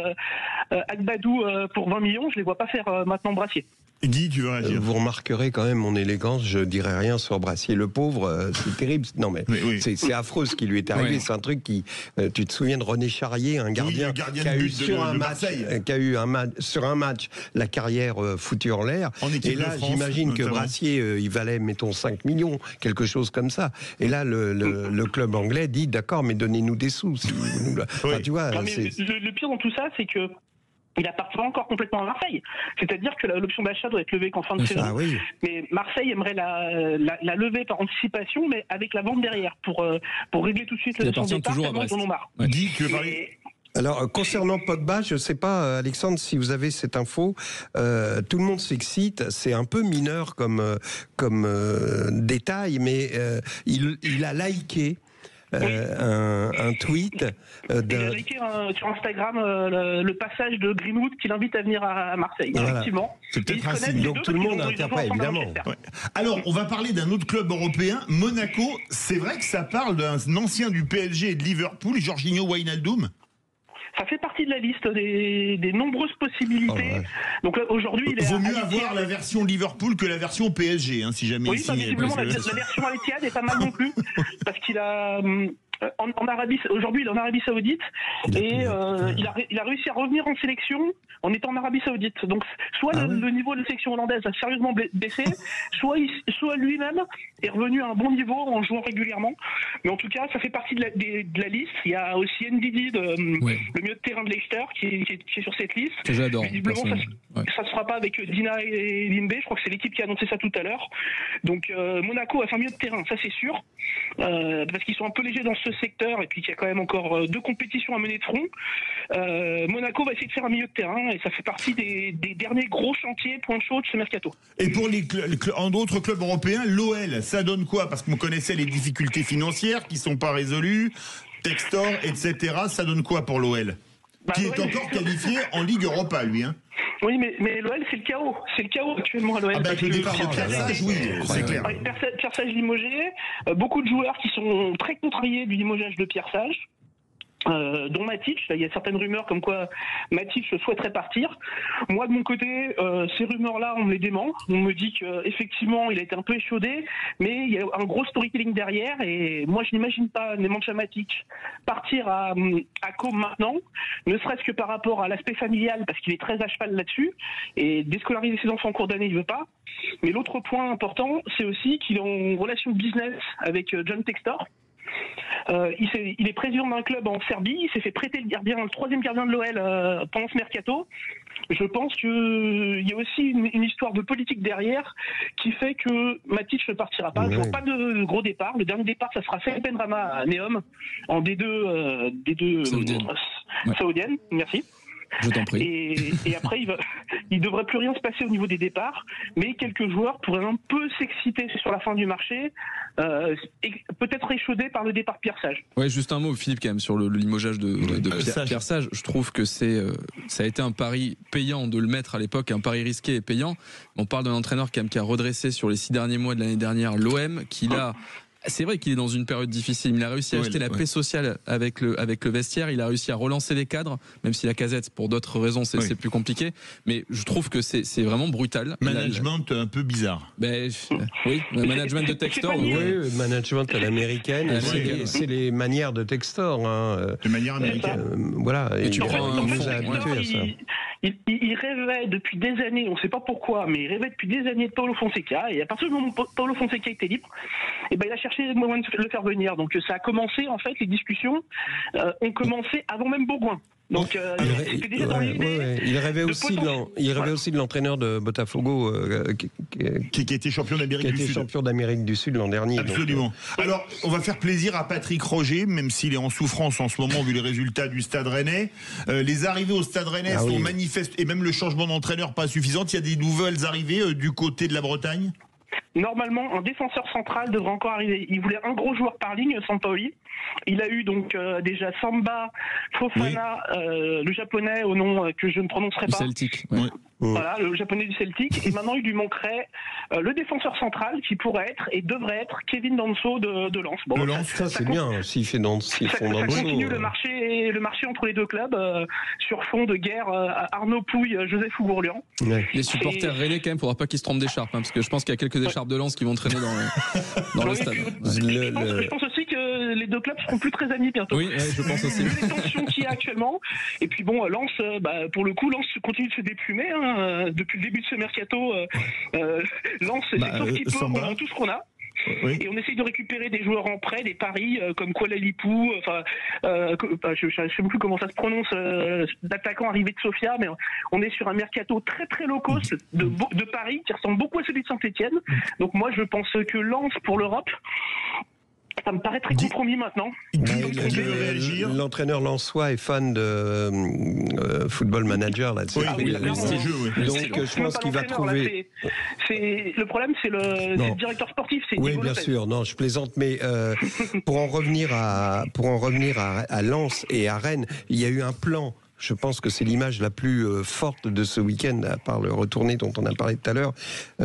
Agbadou pour 20 millions. Je les vois pas faire maintenant Brassier. Guy, tu veux réagir? Vous remarquerez quand même mon élégance, je dirais rien sur Brassier. Le pauvre, c'est terrible. Non mais oui. C'est affreux ce qui lui est arrivé. Oui. C'est un truc qui... tu te souviens de René Charrier, un gardien, qui a eu sur un match, sur un match la carrière foutue en l'air. Et là, j'imagine que Brassier, il valait, mettons, 5 millions, quelque chose comme ça. Et là, le club anglais dit, d'accord, mais donnez-nous des sous. Si vous... enfin, tu vois, le pire dans tout ça, c'est que il appartient encore complètement à Marseille. C'est-à-dire que l'option d'achat doit être levée qu'en fin de saison. Ah oui. Mais Marseille aimerait la lever par anticipation, mais avec la vente derrière, pour régler tout de suite son départ, tellement ils en ont marre. Guy, tu veux parler? Alors, concernant Pogba, je ne sais pas, Alexandre, si vous avez cette info, tout le monde s'excite, c'est un peu mineur comme détail, mais il a liké un tweet. Il a liké sur Instagram le passage de Greenwood qui l'invite à venir à Marseille. Voilà. Effectivement. C'est peut-être un signe. Donc tout le monde a intérêt, évidemment. Ouais. Alors, on va parler d'un autre club européen, Monaco. C'est vrai que ça parle d'un ancien du PSG et de Liverpool, Jorginho Wijnaldum. Ça fait partie de la liste des nombreuses possibilités. Donc là, aujourd'hui, il vaut mieux avoir la version Liverpool que la version PSG, hein, si jamais. Oui, visiblement, la version Al Ittihad est pas mal non plus, parce qu'il a aujourd'hui il est en Arabie Saoudite et il a réussi à revenir en sélection en étant en Arabie Saoudite. Donc soit le niveau de la sélection hollandaise a sérieusement baissé, soit lui-même est revenu à un bon niveau en jouant régulièrement. Mais en tout cas, ça fait partie de la liste. Il y a aussi Ndidi, le milieu de terrain de Leicester, qui est sur cette liste. Que j'adore. Visiblement, ça se fera pas avec Dina et Limbe. Je crois que c'est l'équipe qui a annoncé ça tout à l'heure. Donc Monaco va faire mieux de terrain, ça c'est sûr, parce qu'ils sont un peu légers dans ce secteur et puis qu'il y a quand même encore 2 compétitions à mener de front. Monaco va essayer de faire un milieu de terrain et ça fait partie des derniers gros chantiers point chaud de ce mercato. Et pour en d'autres clubs européens, l'OL, ça donne quoi? Parce qu'on connaissait les difficultés financières qui sont pas résolues, Textor, etc. Ça donne quoi pour l'OL? Qui est encore qualifié en Ligue Europa, lui, hein? Oui, mais l'OL, c'est le chaos. C'est le chaos actuellement à l'OL. Avec le départ de Pierre Sage, oui, c'est clair. Pierre Sage limogé, beaucoup de joueurs qui sont très contrariés du limogeage de Pierre Sage. Dont Matic, il y a certaines rumeurs comme quoi Matic souhaiterait partir. Moi de mon côté, ces rumeurs-là, on me les dément. On me dit qu'effectivement il a été un peu échaudé, mais il y a un gros storytelling derrière et moi je n'imagine pas Nemanja Matic partir à Côme maintenant, ne serait-ce que par rapport à l'aspect familial parce qu'il est très à cheval là-dessus et déscolariser ses enfants en cours d'année il veut pas. Mais l'autre point important, c'est aussi qu'il est en relation business avec John Textor. Il est président d'un club en Serbie, il s'est fait prêter le 3e gardien de l'OL pendant ce mercato. Je pense qu'il y a aussi une histoire de politique derrière qui fait que Matic ne partira pas. Je vois pas de gros départ. Le dernier départ, ça sera Saïd Benrahma à Neom en D2 saoudienne. Merci. Je t'en prie. Et après, il devrait plus rien se passer au niveau des départs, mais quelques joueurs pourraient un peu s'exciter sur la fin du marché, et peut-être échaudés par le départ de Pierre Sage. Ouais, juste un mot, Philippe, quand même, sur le limogeage de Pierre Sage. Je trouve que ça a été un pari payant de le mettre à l'époque, un pari risqué et payant. On parle d'un entraîneur quand même qui a redressé sur les 6 derniers mois de l'année dernière l'OM, c'est vrai qu'il est dans une période difficile. Il a réussi à acheter la paix sociale avec le vestiaire. Il a réussi à relancer les cadres, même si la Casette, pour d'autres raisons, c'est plus compliqué. Mais je trouve que c'est vraiment brutal. Management un peu bizarre. Oui, management de Textor. Oui, management à l'américaine. C'est les manières de Textor. Les manières américaines. Voilà. Et tu prends un nous a habitués à ça. Il rêvait depuis des années, on ne sait pas pourquoi, mais il rêvait depuis des années de Paulo Fonseca. Et à partir du moment où Paulo Fonseca était libre, il a cherché le moyen de le faire venir. Donc ça a commencé, en fait, les discussions ont commencé avant même Bourgoin. Donc, c'était déjà dans l'idée. Il rêvait aussi de l'entraîneur de Botafogo qui était champion d'Amérique du Sud. Champion d'Amérique du Sud l'an dernier. Absolument. Donc, alors, on va faire plaisir à Patrick Roger, même s'il est en souffrance en ce moment vu les résultats du Stade Rennais. Les arrivées au Stade Rennais sont manifestes et même le changement d'entraîneur pas suffisant. Il y a des nouvelles arrivées du côté de la Bretagne. normalement, un défenseur central devrait encore arriver. Il voulait un gros joueur par ligne, Sampaoli. Il a eu donc déjà Samba, Fofana, le japonais au nom que je ne prononcerai pas. Celtic. Ouais. Voilà, le japonais du Celtic. Et maintenant, il lui manquerait le défenseur central qui pourrait être et devrait être Kevin Danso de Lens. Bon, le Lens, ça c'est bien. S'ils font Danso. Ça continue le marché entre les deux clubs sur fond de guerre Arnaud Pouille, Joseph Ougourlian. Ouais. Les supporters rennais quand même, faudra pas qu'ils se trompent d'écharpe, parce que je pense qu'il y a quelques écharpes de Lens qui vont traîner dans le stade. Je pense aussi que les deux clubs seront plus très amis bientôt. Oui, je pense aussi. Vu les tensions qu'il y a actuellement. Et puis bon, Lens, pour le coup, Lens continue de se déplumer. Depuis le début de ce mercato, Lens, c'est tout ce qu'il peut, on vend tout ce qu'on a. Oui. Et on essaye de récupérer des joueurs en prêt, des paris comme Kuala Lumpur, je ne sais plus comment ça se prononce, d'attaquants arrivés de Sofia, mais on est sur un mercato très très low cost de Paris qui ressemble beaucoup à celui de Saint-Etienne. Donc moi je pense que Lens pour l'Europe, ça me paraît très compromis maintenant. L'entraîneur lensois est fan de Football Manager là. Oui, donc je pense qu'il va trouver. Le problème, c'est le directeur sportif. Oui, bien sûr. Non, je plaisante, mais pour en revenir à Lens et à Rennes, il y a eu un plan. Je pense que c'est l'image la plus forte de ce week-end, à part le retourné dont on a parlé tout à l'heure,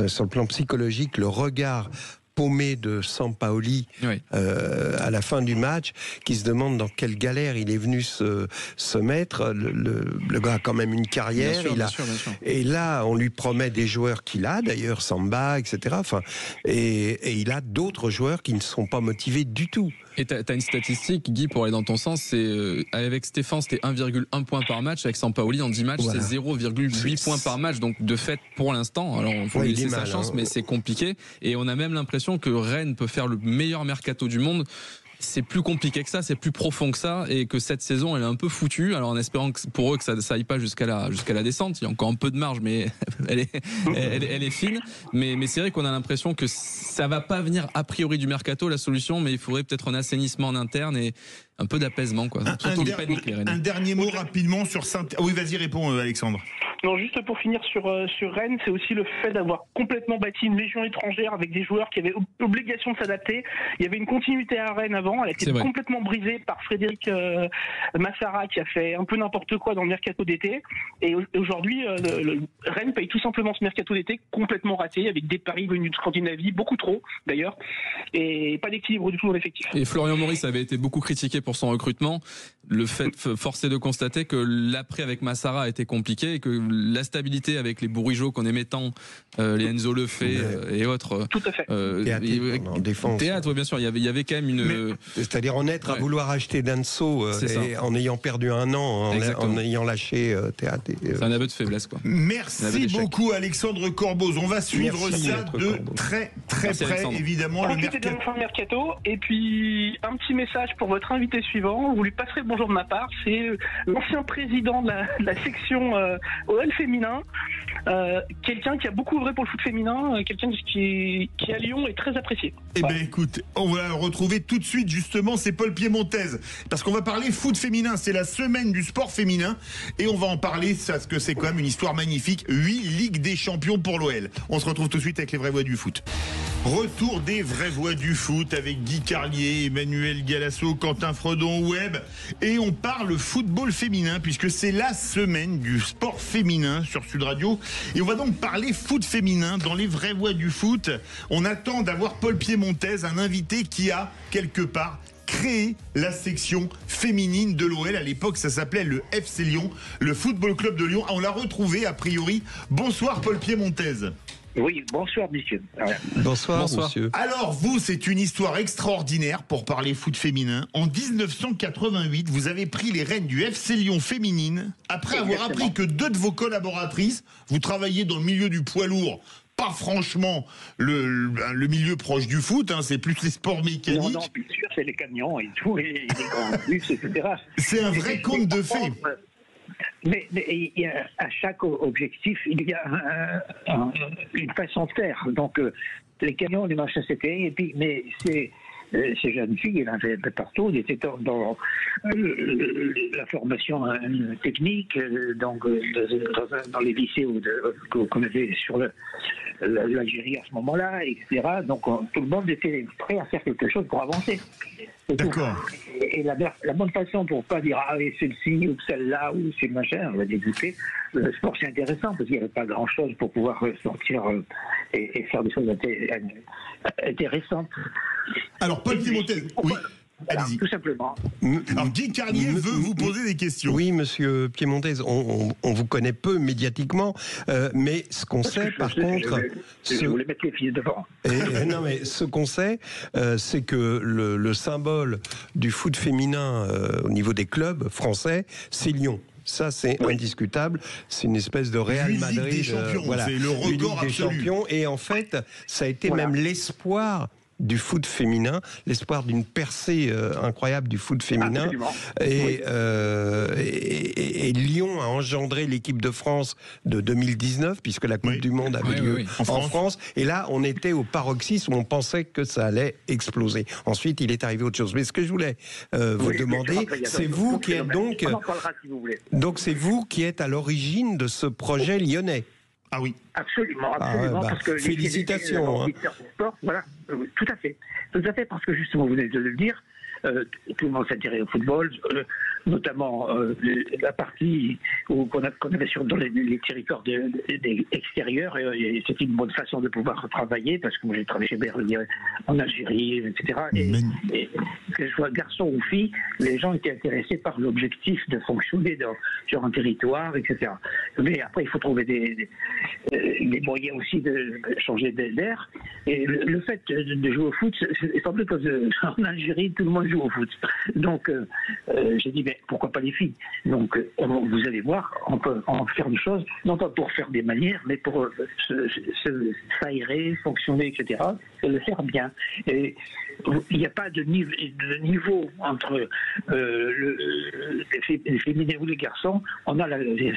sur le plan psychologique, le regard paumé de Sampaoli à la fin du match, qui se demande dans quelle galère il est venu se mettre. Le gars a quand même une carrière. Bien sûr. Et là, on lui promet des joueurs qu'il a, d'ailleurs, Samba, etc. Et il a d'autres joueurs qui ne sont pas motivés du tout. Et t'as une statistique, Guy, pour aller dans ton sens, c'est avec Stéphane, c'était 1,1 point par match, avec Sampaoli en 10 matchs, c'est 0,8 points par match. Donc de fait, pour l'instant, alors il faut lui laisser sa chance, mais c'est compliqué. Et on a même l'impression que Rennes peut faire le meilleur mercato du monde. C'est plus compliqué que ça, c'est plus profond que ça, et que cette saison elle est un peu foutue. Alors en espérant que pour eux que ça aille pas jusqu'à la descente, il y a encore un peu de marge, mais elle est fine. Mais c'est vrai qu'on a l'impression que ça va pas venir a priori du mercato la solution, mais il faudrait peut-être un assainissement en interne et un peu d'apaisement, quoi. Un dernier mot rapidement sur Saint. Oui, vas-y, réponds, Alexandre. Non, juste pour finir sur Rennes, c'est aussi le fait d'avoir complètement bâti une légion étrangère avec des joueurs qui avaient obligation de s'adapter. Il y avait une continuité à Rennes avant, elle a été complètement brisée par Frédéric Massara qui a fait un peu n'importe quoi dans le mercato d'été. Et aujourd'hui, Rennes paye tout simplement ce mercato d'été complètement raté, avec des paris venus de Scandinavie, beaucoup trop d'ailleurs, et pas d'équilibre du tout dans l'effectif. Et Florian Maurice avait été beaucoup critiqué pour son recrutement. Le fait forcé de constater que l'après avec Massara a été compliqué et que la stabilité avec les bourrigeaux qu'on aimait tant, les Enzo Lefebvre et autres. Tout à fait. En défense. Théâtre, oui, bien sûr. Il y avait quand même une. C'est-à-dire en être à vouloir acheter Danso en ayant perdu un an, en ayant lâché Théâtre. C'est un aveu de faiblesse, quoi. Merci beaucoup, Alexandre Corboz. On va suivre ça de très très près, évidemment. Profitez de la fin de mercato. Et puis un petit message pour votre invité suivant. Vous lui passerez le bonjour de ma part. C'est l'ancien président de la section OL féminin, quelqu'un qui a beaucoup œuvré pour le foot féminin, quelqu'un qui à Lyon est très apprécié. Eh bien écoute, on va le retrouver tout de suite justement, c'est Paul Piémontez, parce qu'on va parler foot féminin, c'est la semaine du sport féminin, et on va en parler parce que c'est quand même une histoire magnifique, 8 Ligues des Champions pour l'OL. On se retrouve tout de suite avec les vraies voix du foot. Retour des vraies voix du foot avec Guy Carlier, Emmanuel Galasso, Quentin Fredon, Web, et on parle football féminin puisque c'est la semaine du sport féminin sur Sud Radio, et on va donc parler foot féminin dans les vraies voix du foot. On attend d'avoir Paul Piémontez, un invité qui a quelque part créé la section féminine de l'OL. À l'époque, ça s'appelait le FC Lyon, le Football Club de Lyon. On l'a retrouvé a priori. Bonsoir Paul Piémontez. Oui, bonsoir monsieur. Bonsoir monsieur. Alors vous, c'est une histoire extraordinaire pour parler foot féminin. En 1988, vous avez pris les rênes du FC Lyon féminine après avoir appris que 2 de vos collaboratrices, vous travaillez dans le milieu du poids lourd, pas franchement le milieu proche du foot, hein, c'est plus les sports mécaniques. Non, bien sûr, c'est les camions et tout, et les grands bus, etc. C'est un vrai conte de fées. Mais il y a, à chaque objectif, il y a une façon de faire. Donc, les camions, les machins, c'était. Et puis, mais ces jeunes filles, il en avait un peu partout. Ils étaient dans la formation technique, donc dans les lycées qu'on avait sur l'Algérie à ce moment-là, etc. Donc tout le monde était prêt à faire quelque chose pour avancer. D'accord. Et la bonne façon pour pas dire celle-ci ou celle-là ou c'est machin, on va développer. Le sport c'est intéressant parce qu'il n'y avait pas grand-chose pour pouvoir sortir et faire des choses intéressantes. Alors Paul Piémontez, oui. Voilà, tout simplement. Alors Guy Carlier veut vous poser des questions. Oui, monsieur Piémontez, on vous connaît peu médiatiquement, mais ce qu'on sait, par contre... Je voulais mettre les filles devant. Non, mais ce qu'on sait, c'est que le symbole du foot féminin au niveau des clubs français, c'est Lyon. Ça, c'est indiscutable. C'est une espèce de Real Madrid. Des champions, voilà, c'est le record des absolu. champions. Et en fait, ça a été même l'espoir du foot féminin, l'espoir d'une percée incroyable du foot féminin. Et Lyon a engendré l'équipe de France de 2019, puisque la Coupe du Monde avait lieu en France. Et là, on était au paroxysme où on pensait que ça allait exploser. Ensuite, il est arrivé autre chose. Mais ce que je voulais vous demander, c'est vous qui êtes donc... On en parlera si vous voulez. Donc c'est vous qui êtes à l'origine de ce projet lyonnais. Ah oui. Absolument, parce que félicitations. Voilà, tout à fait, parce que justement vous venez de le dire, tout le monde s'intéresse au football, notamment la partie qu'on avait dans les territoires extérieurs, et c'était une bonne façon de pouvoir travailler, parce que moi j'ai travaillé chez Berlin, en Algérie, etc. Et que je sois garçon ou fille, les gens étaient intéressés par l'objectif de fonctionner sur un territoire, etc. Mais après, il faut trouver des moyens aussi de changer d'air. Et le fait de jouer au foot, c'est semblé qu'en Algérie, tout le monde joue au foot. Donc, j'ai dit, mais pourquoi pas les filles? Donc, vous allez voir, on peut en faire des choses, non pas pour faire des manières, mais pour s'aérer, fonctionner, etc. Et le faire bien. Et il n'y a pas de niveau entre les féminins ou les garçons. On a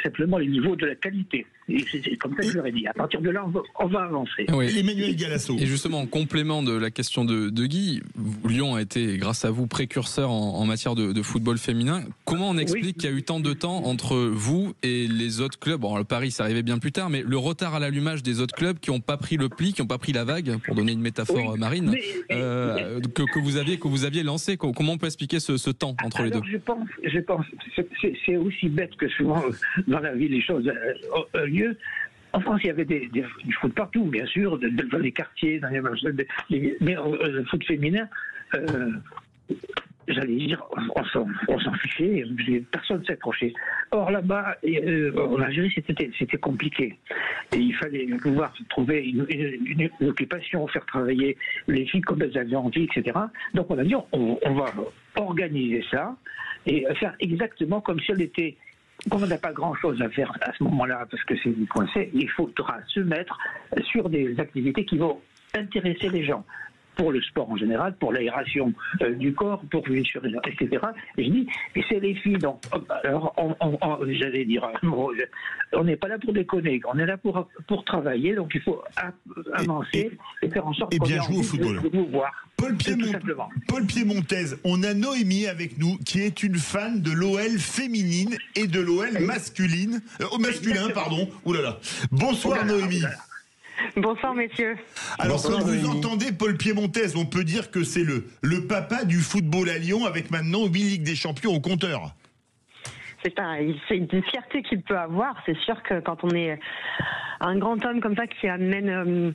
simplement les niveaux de la qualité. Et c'est comme ça que je leur ai dit. À partir de là, on va avancer. Oui. Emmanuel Galasso. Et justement, en complément de la question de Guy, Lyon a été, grâce à vous, précurseur en matière de football féminin. Comment on explique qu'il y a eu tant de temps entre vous et les autres clubs? Bon, le Paris, ça arrivait bien plus tard, mais le retard à l'allumage des autres clubs qui n'ont pas pris le pli, qui n'ont pas pris la vague, pour donner une métaphore marine, que vous aviez lancé. Comment on peut expliquer ce temps entre les deux? Je pense, c'est aussi bête que souvent dans la vie les choses ont lieu. En France, il y avait du foot partout, bien sûr, dans les quartiers, mais le foot féminin, j'allais dire, on s'en fichait, personne ne s'accrochait. Or là-bas, en Algérie, c'était compliqué. Et il fallait pouvoir trouver une occupation, faire travailler les filles comme elles avaient envie, etc. Donc on a dit, on va organiser ça et faire exactement comme si on était... Comme on n'a pas grand-chose à faire à ce moment-là, parce que c'est coincé, il faudra se mettre sur des activités qui vont intéresser les gens. Pour le sport en général, pour l'aération du corps, pour etc. Et je dis, et c'est les filles, donc, alors, j'allais dire, on n'est pas là pour déconner, on est là pour travailler, donc il faut avancer et faire en sorte qu'on ait jouer au football. De vous voir. Paul Piémontez, on a Noémie avec nous, qui est une fan de l'OL féminine et de l'OL masculin, pardon. Ouh là là. Bonsoir Noémie. Bonsoir messieurs. Alors quand vous entendez Paul Piémontez, on peut dire que c'est le papa du football à Lyon, avec maintenant 8 Ligues des Champions au compteur. C'est une fierté qu'il peut avoir. C'est sûr que quand on est un grand homme comme ça qui amène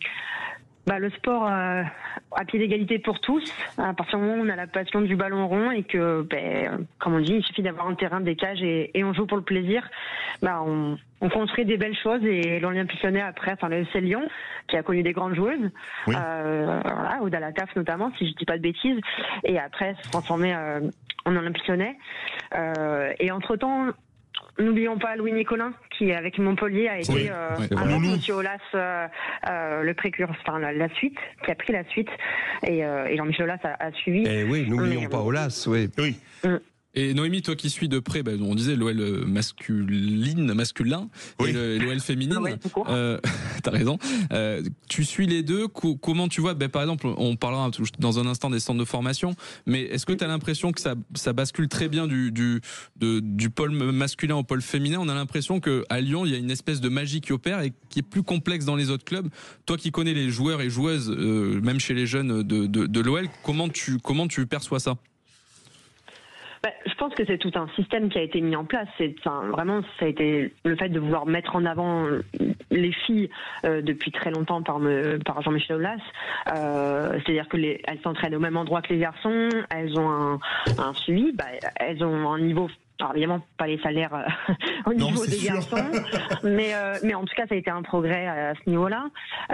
le sport à pied d'égalité pour tous, à partir du moment où on a la passion du ballon rond et que, comme on dit, il suffit d'avoir un terrain, des cages et on joue pour le plaisir, on construit des belles choses. Et l'Olympique Lyonnais après, le FC Lyon, qui a connu des grandes joueuses, Ouda Lataf notamment, si je dis pas de bêtises, et après se transformer en Olympique Lyonnais. Et entre-temps, n'oublions pas Louis Nicolin, qui avec Montpellier a été avant Monsieur Aulas le précurseur, la suite, qui a pris la suite, et Jean-Michel Aulas a suivi. Et oui, n'oublions pas Aulas, oui. Et Noémie, toi qui suis de près, on disait l'OL masculin oui. et l'OL féminine. Ouais, t'as raison. Tu suis les deux. Comment tu vois, par exemple, on parlera dans un instant des centres de formation, mais est-ce que tu as l'impression que ça bascule très bien du pôle masculin au pôle féminin? On a l'impression qu'à Lyon, il y a une espèce de magie qui opère et qui est plus complexe dans les autres clubs. Toi qui connais les joueurs et joueuses, même chez les jeunes de l'OL, comment tu perçois ça? Je pense que c'est tout un système qui a été mis en place. Vraiment, ça a été le fait de vouloir mettre en avant les filles depuis très longtemps par Jean-Michel Aulas. C'est-à-dire que elles s'entraînent au même endroit que les garçons, elles ont un suivi, elles ont un niveau. Alors évidemment pas les salaires au niveau des garçons, mais en tout cas ça a été un progrès à ce niveau-là.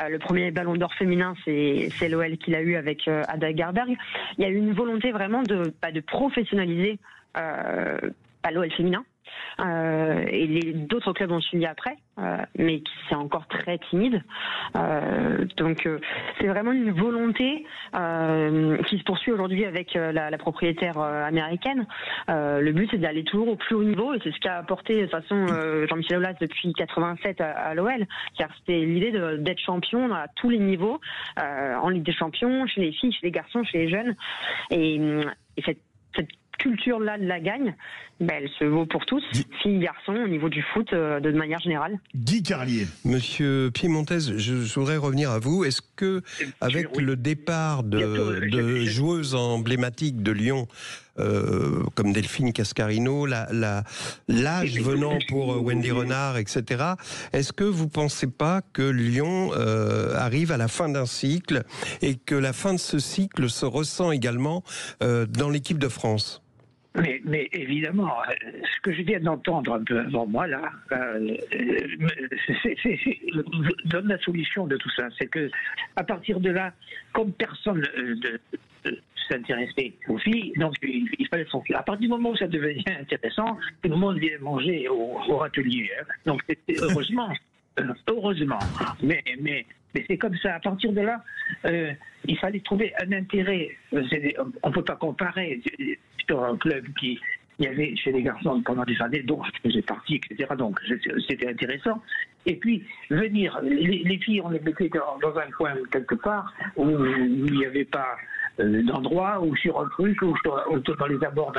Le premier ballon d'or féminin c'est l'OL qui l'a eu avec Ada Gerberg. Il y a eu une volonté vraiment de professionnaliser l'OL féminin. Et d'autres clubs ont suivi après, mais c'est encore très timide. Donc c'est vraiment une volonté qui se poursuit aujourd'hui avec la propriétaire américaine. Le but c'est d'aller toujours au plus haut niveau et c'est ce qu'a apporté de toute façon Jean-Michel Aulas depuis 87 à l'OL, car c'était l'idée d'être champion à tous les niveaux, en Ligue des Champions, chez les filles, chez les garçons, chez les jeunes. Et cette culture-là de la gagne, elle se vaut pour tous, filles, garçons, au niveau du foot de manière générale. Guy Carlier. Monsieur Piemontez, je voudrais revenir à vous. Est-ce que, avec le départ de joueuses emblématiques de Lyon, comme Delphine Cascarino, l'âge venant pour Wendy Renard, etc., est-ce que vous ne pensez pas que Lyon arrive à la fin d'un cycle et que la fin de ce cycle se ressent également dans l'équipe de France ? Mais évidemment, ce que je viens d'entendre un peu avant moi, là, donne la solution de tout ça. C'est que, à partir de là, comme personne s'intéressait aux filles, donc il fallait s'en faire. À partir du moment où ça devenait intéressant, tout le monde vient manger au râtelier. Hein. Donc, heureusement. Mais c'est comme ça. À partir de là, il fallait trouver un intérêt. On ne peut pas comparer sur un club qui y avait chez les garçons pendant des années, dont je faisais partie, etc. Donc c'était intéressant. Et puis venir, les filles, on les mettait dans un coin quelque part où il n'y avait pas d'endroit, ou sur un truc, ou dans les abords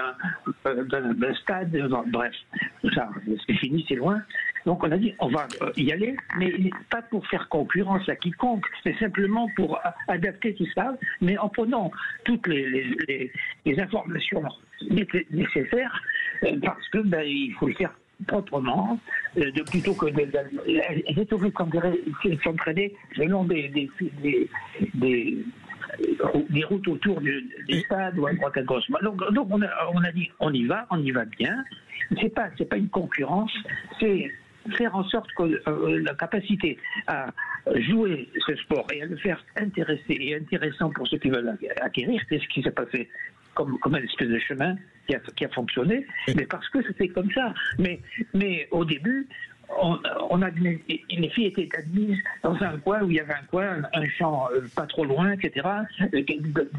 d'un stade, bref, tout ça, c'est fini, c'est loin. Donc on a dit, on va y aller, mais pas pour faire concurrence à quiconque, c'est simplement pour adapter tout ça, mais en prenant toutes les informations nécessaires, parce que il faut le faire proprement, plutôt que elles étaient obligées de s'entraîner le long des routes autour des stades ou à droite à gauche. Donc on a dit on y va bien. C'est pas une concurrence, c'est faire en sorte que la capacité à jouer ce sport et à le faire intéressé et intéressant pour ceux qui veulent acquérir, c'est ce qui s'est passé comme un espèce de chemin qui a fonctionné, mais parce que c'était comme ça. Mais au début, les filles étaient admises dans un coin où il y avait un champ pas trop loin, etc.,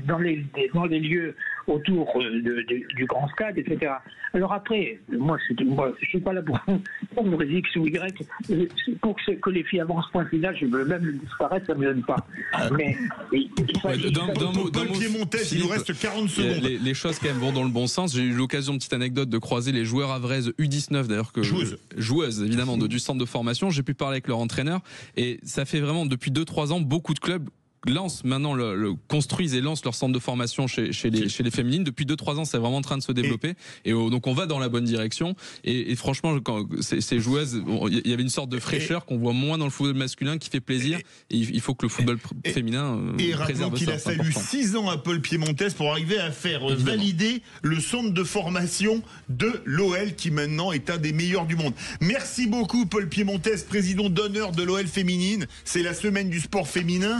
dans les lieux autour du grand stade, etc. Alors après, moi je suis pas là pour me X ou Y, pour que les filles avancent point final, je veux même disparaître, ça me donne pas. Mais Paul Piemontez, il nous reste 40 secondes. Les choses quand même vont dans le bon sens. J'ai eu l'occasion, petite anecdote, de croiser les joueurs havraises U19 d'ailleurs, joueuses évidemment du centre de formation. J'ai pu parler avec leur entraîneur et ça fait vraiment depuis 2-3 ans beaucoup de clubs lancent maintenant construisent et lancent leur centre de formation chez les féminines. Depuis 2-3 ans, c'est vraiment en train de se développer et donc on va dans la bonne direction et franchement, quand ces joueuses, il y avait une sorte de fraîcheur qu'on voit moins dans le football masculin qui fait plaisir et il faut que le football féminin préserve ça. Qu'il a fallu 6 ans à Paul Piemontez pour arriver à faire valider le centre de formation de l'OL qui maintenant est un des meilleurs du monde. Merci beaucoup Paul Piemontez, président d'honneur de l'OL féminine. C'est la semaine du sport féminin.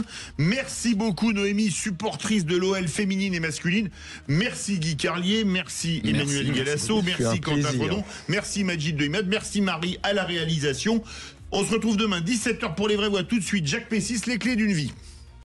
Merci beaucoup Noémie, supportrice de l'OL féminine et masculine. Merci Guy Carlier, merci Emmanuel Galasso, merci Quentin Frodon, merci Majid Dehimad, merci Marie à la réalisation. On se retrouve demain 17h pour les vraies voix. Tout de suite Jacques Pessis, les clés d'une vie.